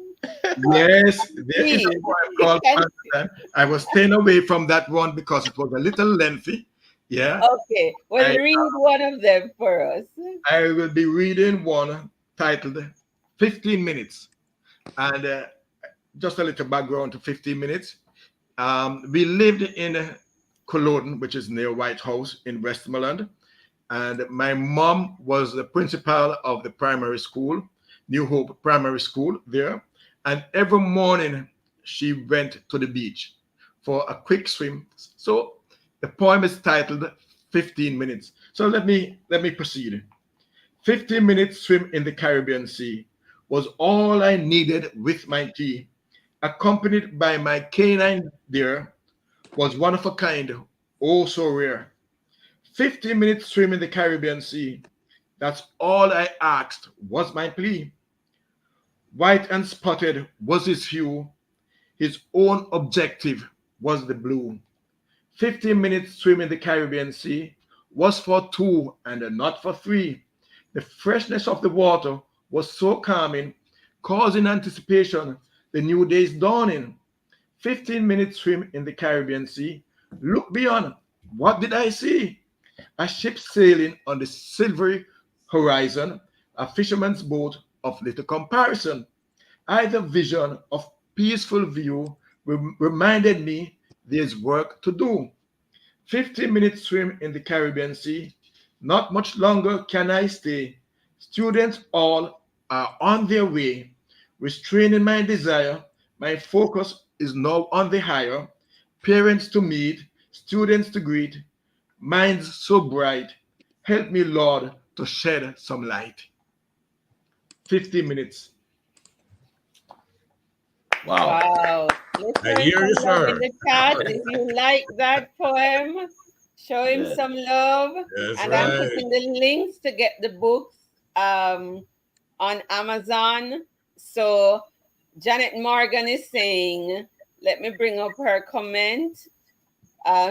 Yes, there is a Please. poem called Can- Mango Time. I was staying away from that one because it was a little lengthy. Yeah. Okay, well, I- read one of them for us. I will be reading one titled 15 Minutes. And just a little background to 15 Minutes. We lived in Culloden, which is near White House in Westmoreland. And my mom was the principal of the primary school, New Hope Primary School there. And every morning she went to the beach for a quick swim. So the poem is titled 15 Minutes. So let me proceed. 15 minutes swim in the Caribbean Sea was all I needed with my tea, accompanied by my canine deer, was one of a kind, oh so rare. 15 minutes swim in the Caribbean Sea, that's all I asked, was my plea. White and spotted was his hue, his own objective was the blue. 15 minutes swim in the Caribbean Sea was for two and not for three. The freshness of the water was so calming, causing anticipation, the new day's dawning. 15 minutes swim in the Caribbean Sea. Look beyond. What did I see? A ship sailing on the silvery horizon, a fisherman's boat of little comparison. Either vision of peaceful view reminded me there's work to do. 15 minutes swim in the Caribbean Sea. Not much longer can I stay. Students all are on their way. Restraining my desire, my focus is now on the higher. Parents to meet, students to greet, minds so bright. Help me, Lord, to shed some light. 15 minutes. Wow. Wow. Let's I show him hear you, some love in sir. the chat. If you like that poem, show him Yes. some love. That's And I'm right. putting the links to get the books on Amazon. So Janet Morgan is saying, let me bring up her comment.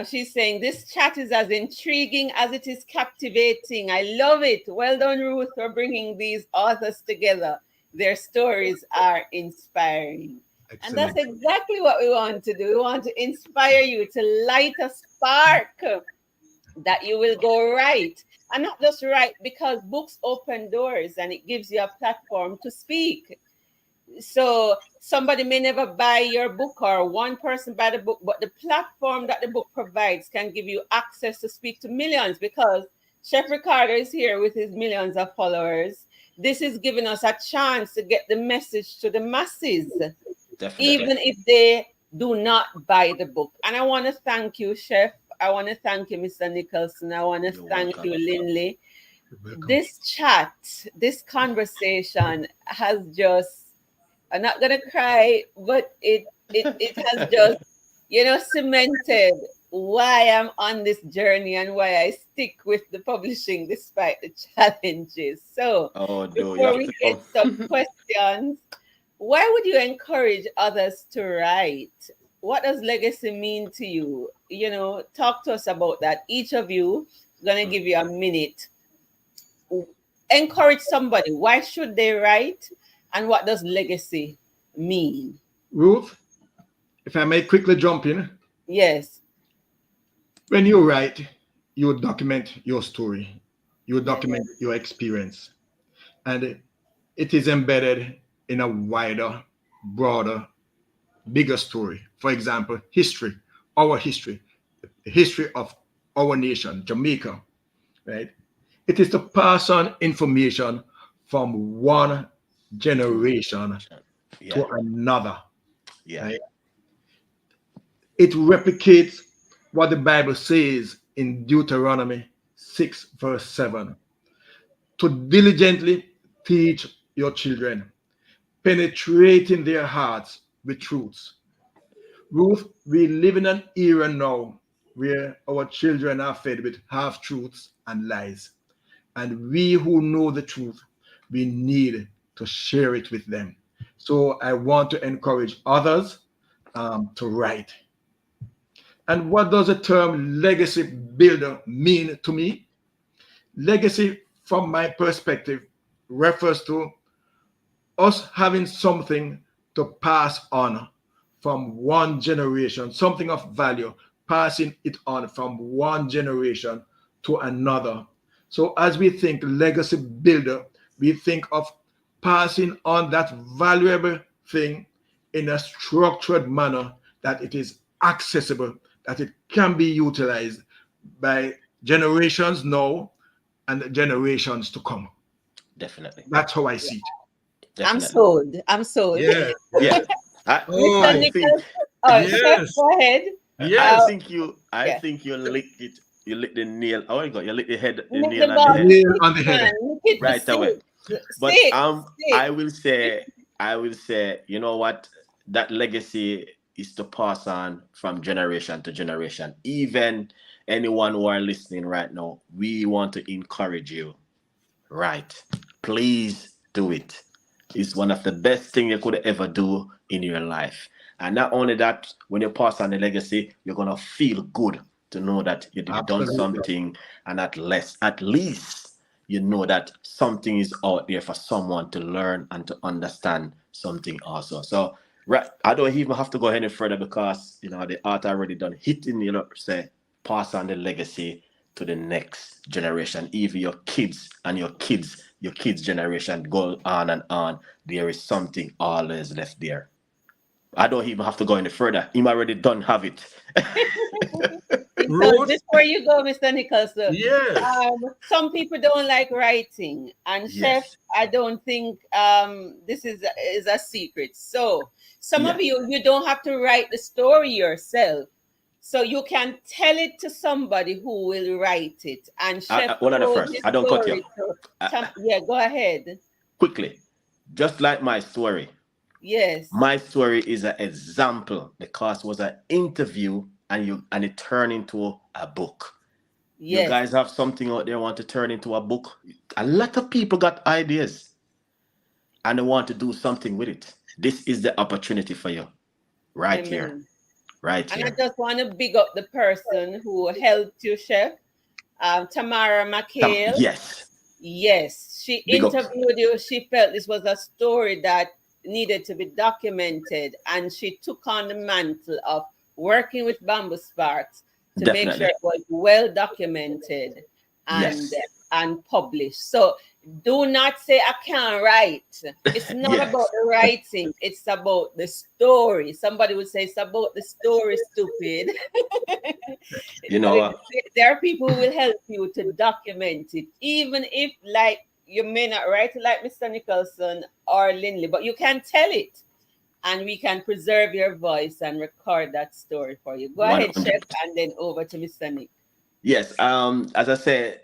She's saying, this chat is as intriguing as it is captivating. I love it. Well done, Ruth, for bringing these authors together. Their stories are inspiring. And that's Excellent. exactly what we want to do. We want to inspire you, to light a spark that you will go write. And not just write, because books open doors and it gives you a platform to speak. So somebody may never buy your book, or one person buy the book, but the platform that the book provides can give you access to speak to millions, because Chef Ricardo is here with his millions of followers. This is giving us a chance to get the message to the masses, Definitely. even if they do not buy the book. And I want to thank you, Chef. I want to thank you, Mr. Nicholson. I want to thank you, Linley. This chat, this conversation has just, I'm not gonna cry, but it has just, cemented why I'm on this journey and why I stick with the publishing despite the challenges. So before we get some questions, why would you encourage others to write? What does legacy mean to you? Talk to us about that. Each of you is gonna give you a minute. Encourage somebody. Why should they write? And what does legacy mean? Ruth, if I may quickly jump in. Yes. When you write, you document your story, you document your experience, and it is embedded in a wider, broader, bigger story. For example, history, our history, the history of our nation, Jamaica, right? It is to pass on information from one generation to another. Yeah. Right? It replicates what the Bible says in Deuteronomy 6, verse 7. To diligently teach your children, penetrating their hearts with truths. Ruth, we live in an era now where our children are fed with half truths and lies. And we who know the truth, we need to share it with them. So I want to encourage others to write. And what does the term legacy builder mean to me? Legacy, from my perspective, refers to us having something to pass on from one generation, something of value, passing it on from one generation to another. So as we think legacy builder, we think of passing on that valuable thing in a structured manner that it is accessible, that it can be utilized by generations now and generations to come. Definitely. That's how I see it. Definitely. I'm sold. Yeah. Yeah. Mr. Nicholson, Chef, go ahead. Yes. I think you licked it. You licked the nail. Oh my God! You licked the head. The Lick nail the on the ball. head. Nail on the head. Right away. But Stick. I will say, you know what? That legacy is to pass on from generation to generation. Even anyone who are listening right now, we want to encourage you. Right. Please do it. It's one of the best things you could ever do in your life. And not only that, when you pass on the legacy, you're gonna feel good to know that you've done something, and at least you know that something is out there for someone to learn and to understand something also. So right, I don't even have to go any further, because the art already done hitting, say pass on the legacy to the next generation, even your kids and your kids generation, go on and on. There is something always left there. I don't even have to go any further. Him already done have it. So before you go, Mr. Nicholson, Yes. some people don't like writing, and Chef, I don't think this is a secret. So some of you don't have to write the story yourself, so you can tell it to somebody who will write it. And Chef, one of the first. I don't cut you. Yeah, go ahead. Quickly, just like my story. Yes. My story is an example because it was an interview, and it turned into a book. Yes. You guys have something out there want to turn into a book? A lot of people got ideas and they want to do something with it. This is the opportunity for you. Right here. Right here. And I just want to big up the person who helped you, Chef. Tamara McHale. Yes. She interviewed you. She felt this was a story that needed to be documented, and she took on the mantle of working with BambuSparks to make sure it was well documented and published. So do not say I can't write. It's not about the writing, it's about the story. Somebody would say it's about the story, stupid. You know, there are people who will help you to document it, even if like you may not write it like Mr. Nicholson or Linley, but you can tell it. And we can preserve your voice and record that story for you. Go ahead, Chef, and then over to Mr. Nick. Yes, as I said,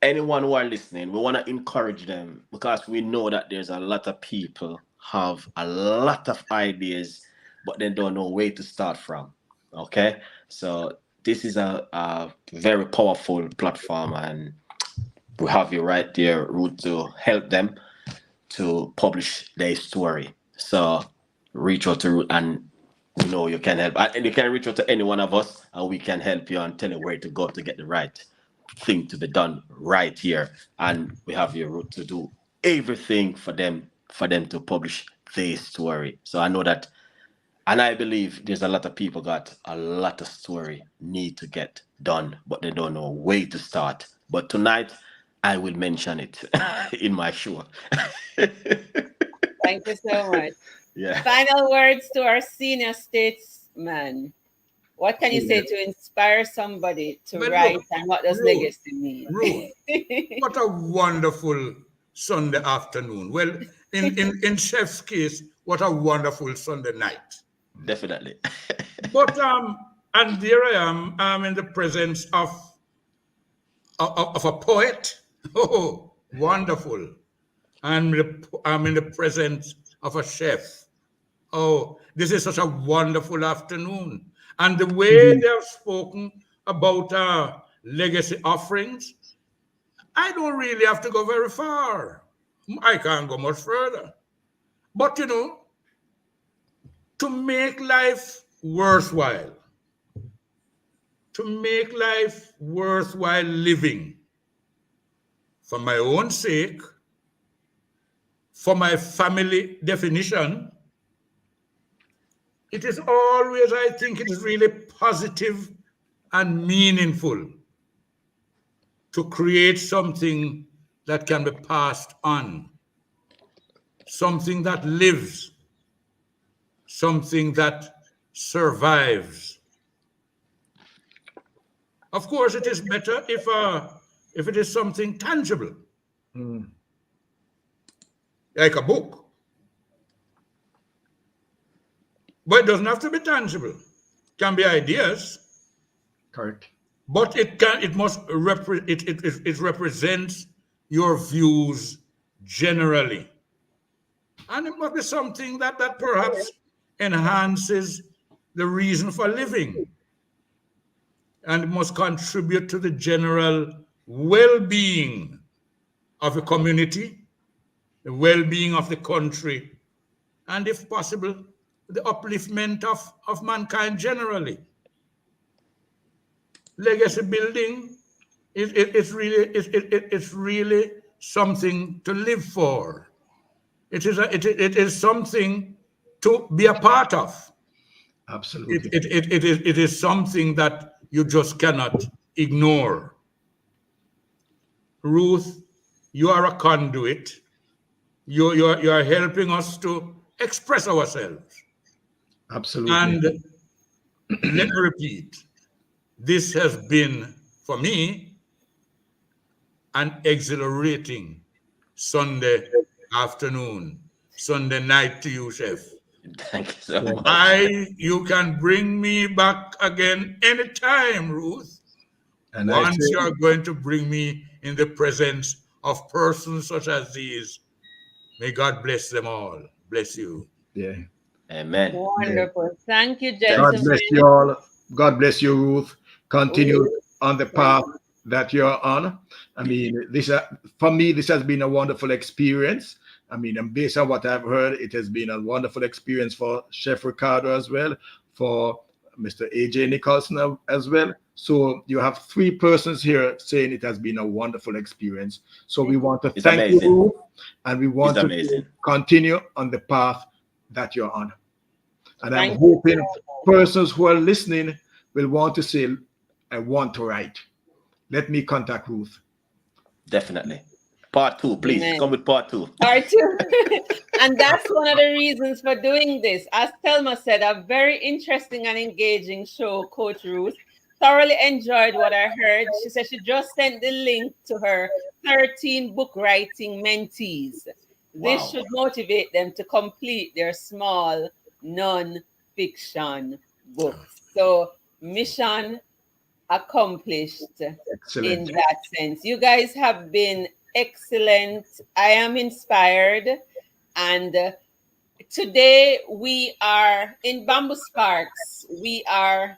anyone who are listening, we want to encourage them because we know that there's a lot of people have a lot of ideas, but they don't know where to start from. Okay, so this is a very powerful platform, and we have you right there, Ruth, to help them to publish their story. So reach out to Ruth, and you know you can help, and you can reach out to any one of us, and we can help you and tell you where to go to get the right thing to be done right here. And we have your Ruth to do everything for them to publish their story. So I know that, and I believe there's a lot of people got a lot of story need to get done, but they don't know where to start. But tonight I will mention it in my show. Thank you so much. Yeah. Final words to our senior statesman. What can you say to inspire somebody to write, and what does legacy mean? Ruth, what a wonderful Sunday afternoon. Well, in Chef's case, what a wonderful Sunday night. Definitely. But and there I am. I'm in the presence of a poet. Oh, wonderful. I'm in the presence of a chef. Oh, this is such a wonderful afternoon. And the way they have spoken about legacy offerings, I don't really have to go very far. I can't go much further. But you know, to make life worthwhile, living, for my own sake, for my family definition, it is always, I think it is really positive and meaningful to create something that can be passed on, something that lives, something that survives. Of course, it is better if it is something tangible, like a book. But it doesn't have to be tangible. It can be ideas. Correct. But it represents your views generally. And it must be something that perhaps enhances the reason for living. And it must contribute to the general well-being of a community, the well-being of the country, and if possible, the upliftment of mankind generally. Legacy building it's really something to live for. It is something to be a part of. Absolutely. It is something that you just cannot ignore. Ruth, you are a conduit. You are helping us to express ourselves. Absolutely. And let me repeat, this has been, for me, an exhilarating Sunday afternoon, Sunday night to you, Chef. Thank you so much. You can bring me back again anytime, Ruth. And once you're going to bring me in the presence of persons such as these, may God bless them all. Bless you. Yeah. Amen. Wonderful. Yeah. Thank you, gentlemen. God bless you all. God bless you, Ruth. Continue on the path that you're on. I mean, for me, this has been a wonderful experience. I mean, and based on what I've heard, it has been a wonderful experience for Chef Ricardo as well, for Mr. AJ Nicholson as well. So you have three persons here saying it has been a wonderful experience. So we want to thank you, and we want to continue on the path that you're on. And I'm hoping persons who are listening will want to say, I want to write, let me contact Ruth. Definitely. Part 2, please. Amen. Come with part 2. Part 2. And that's one of the reasons for doing this. As Thelma said, a very interesting and engaging show, Coach Ruth. Thoroughly enjoyed what I heard. She said she just sent the link to her 13 book writing mentees. This should motivate them to complete their small non-fiction books. So mission accomplished. Excellent. In that sense. You guys have been excellent. I am inspired. And today we are in BambuSparks. We are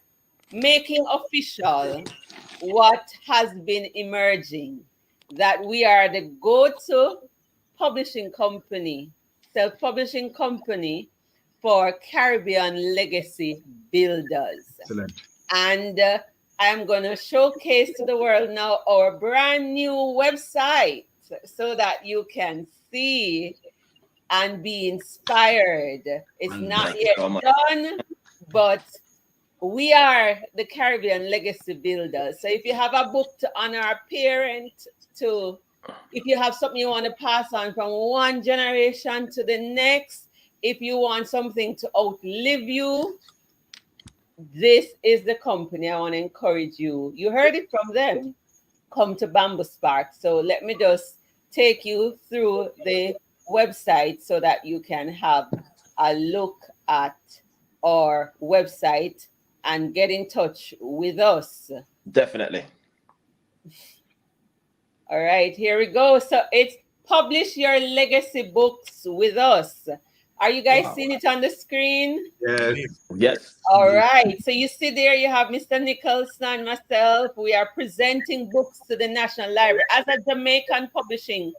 making official what has been emerging, that we are the go-to publishing company, self-publishing company for Caribbean legacy builders. Excellent. And I'm going to showcase to the world now our brand new website so that you can see and be inspired. It's not yet done, but we are the Caribbean legacy builders. So if you have a book to honor a parent, if you have something you want to pass on from one generation to the next, if you want something to outlive you, this is the company. I want to encourage you. You heard it from them. Come to BambuSparks. So let me just take you through the website so that you can have a look at our website and get in touch with us. Definitely. All right, here we go. So it's Publish Your Legacy Books with Us. Are you guys seeing it on the screen? Yes. All right. So you see there, you have Mr. Nicholson and myself. We are presenting books to the National Library. As a Jamaican publishing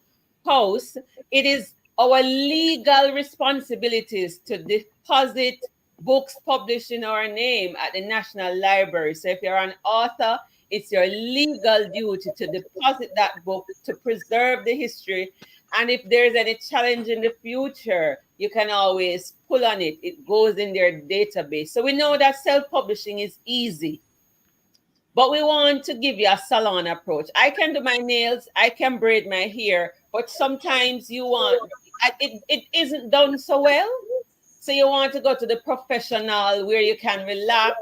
house, it is our legal responsibilities to deposit books published in our name at the National Library. So if you're an author, it's your legal duty to deposit that book to preserve the history. And if there's any challenge in the future, you can always pull on it. It goes in their database. So we know that self-publishing is easy, but we want to give you a salon approach. I can do my nails, I can braid my hair, but sometimes you want, it isn't done so well. So you want to go to the professional where you can relax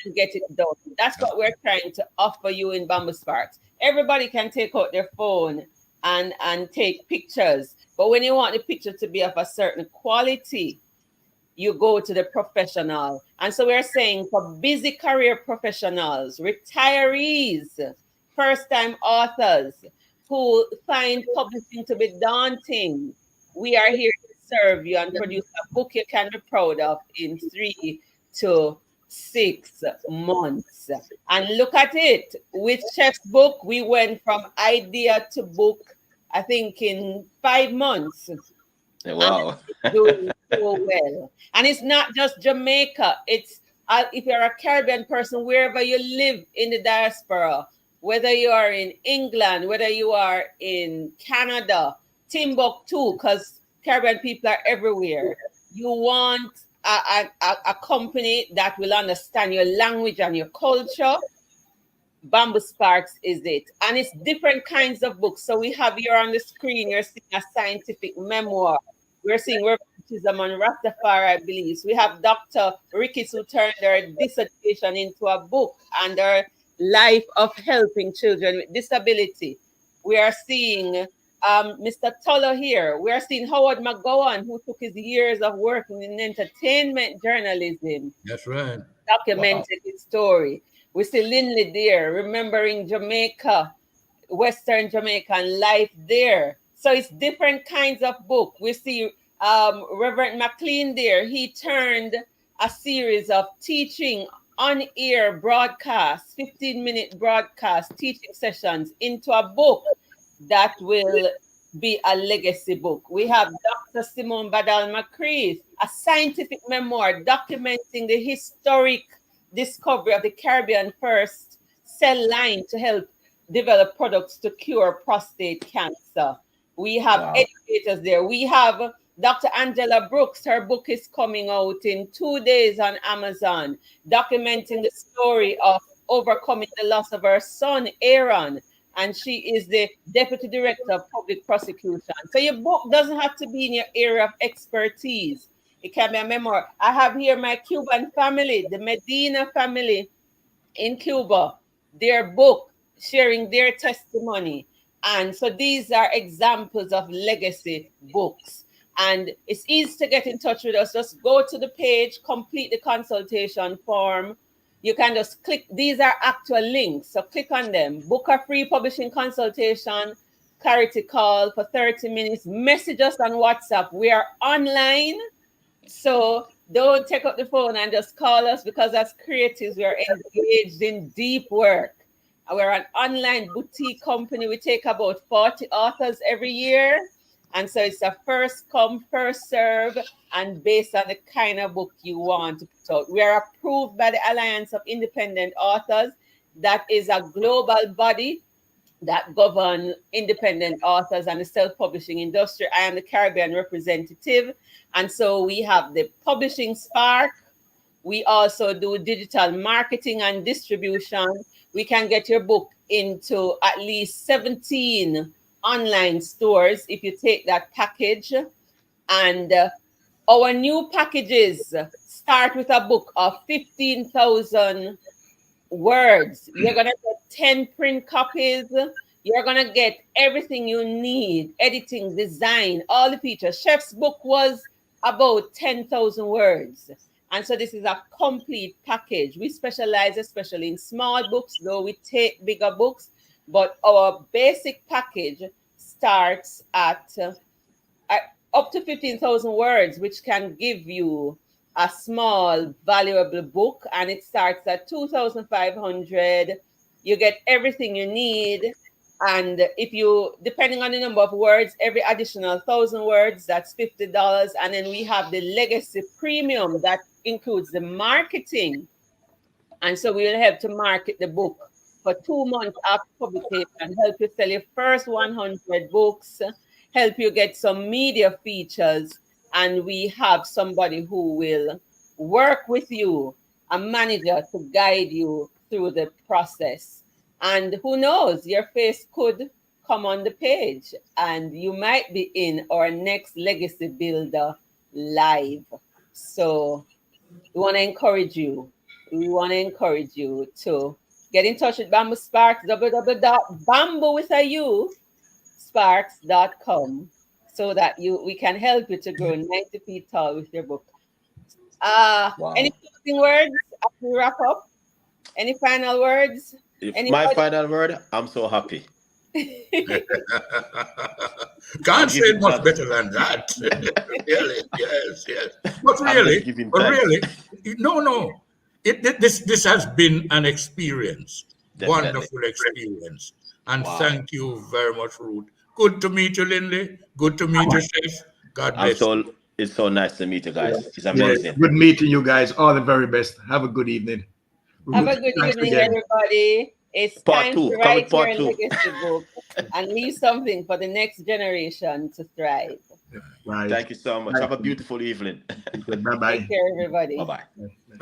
and get it done. That's what we're trying to offer you in BambuSparks. Everybody can take out their phone and take pictures. But when you want the picture to be of a certain quality, you go to the professional. And so we're saying for busy career professionals, retirees, first-time authors who find publishing to be daunting, we are here to serve you and produce a book you can be proud of in 3 to 6 months. And look at it. With Chef's book, we went from idea to book, I think, in 5 months. Wow. Doing so well. And it's not just Jamaica. It's if you're a Caribbean person, wherever you live in the diaspora, whether you are in England, whether you are in Canada, Timbuktu, because Caribbean people are everywhere. You want a company that will understand your language and your culture. BambuSparks is it. And it's different kinds of books. So we have here on the screen, you're seeing a scientific memoir. We're seeing Revivism on Rastafari, I believe. So we have Dr. Ricketts who turned their dissertation into a book and their life of helping children with disability. We are seeing Mr. Tuller here. We are seeing Howard McGowan, who took his years of working in entertainment journalism. That's right. Documented his story. We see Linley there, remembering Jamaica, Western Jamaican life there. So it's different kinds of book. We see Reverend McLean there. He turned a series of teaching on-air broadcasts, 15-minute broadcast teaching sessions into a book that will be a legacy book. We have Dr. Simone Badal McCreath, a scientific memoir documenting the historic discovery of the Caribbean first cell line to help develop products to cure prostate cancer. We have educators there. We have Dr. Angela Brooks, her book is coming out in 2 days on Amazon, documenting the story of overcoming the loss of her son, Aaron. And she is the Deputy Director of Public Prosecution. So your book doesn't have to be in your area of expertise. It can be a memoir. I have here my Cuban family, the Medina family in Cuba, their book, sharing their testimony. And so these are examples of legacy books. And it's easy to get in touch with us. Just go to the page, complete the consultation form. You can just click. These are actual links. So click on them. Book a free publishing consultation, clarity call for 30 minutes. Message us on WhatsApp. We are online. So don't take up the phone and just call us, because as creatives, we are engaged in deep work. We're an online boutique company. We take about 40 authors every year. And so it's a first come, first serve, and based on the kind of book you want to put out. We are approved by the Alliance of Independent Authors. That is a global body that governs independent authors and the self-publishing industry. I am the Caribbean representative. And so we have the Publishing Spark. We also do digital marketing and distribution. We can get your book into at least 17 online stores if you take that package. And our new packages start with a book of 15,000 words. You're going to get 10 print copies. You're going to get everything you need, editing, design, all the features. Chef's book was about 10,000 words. And so this is a complete package. We specialize especially in small books, though we take bigger books. But our basic package starts at up to 15,000 words, which can give you a small, valuable book. And it starts at 2,500. You get everything you need. And if you, depending on the number of words, every additional 1,000 words, that's $50. And then we have the Legacy Premium that includes the marketing. And so we'll help to market the book for 2 months after publication, help you sell your first 100 books, help you get some media features, and we have somebody who will work with you, a manager to guide you through the process. And who knows, your face could come on the page and you might be in our next Legacy Builder live. So we want to encourage you. We want to encourage you to get in touch with BambuSparks, www.bamboo.sparks.com, so that we can help you to grow 90 feet tall with your book. Wow. Any closing words as we wrap up? Any final words? My final word, I'm so happy. Can't say it much better than that. Really, yes. But really, no. This has been an experience, Definitely. Wonderful experience. And Thank you very much, Ruth. Good to meet you, Linley. Good to meet you, Chef. God bless you. It's so nice to meet you guys. It's amazing. Good meeting you guys. All the very best. Have a good evening. Have a good evening, everybody. It's time to write your legacy book and leave something for the next generation to thrive. Right. Thank you so much. Have a beautiful evening. Bye-bye. Take care, everybody. Bye-bye.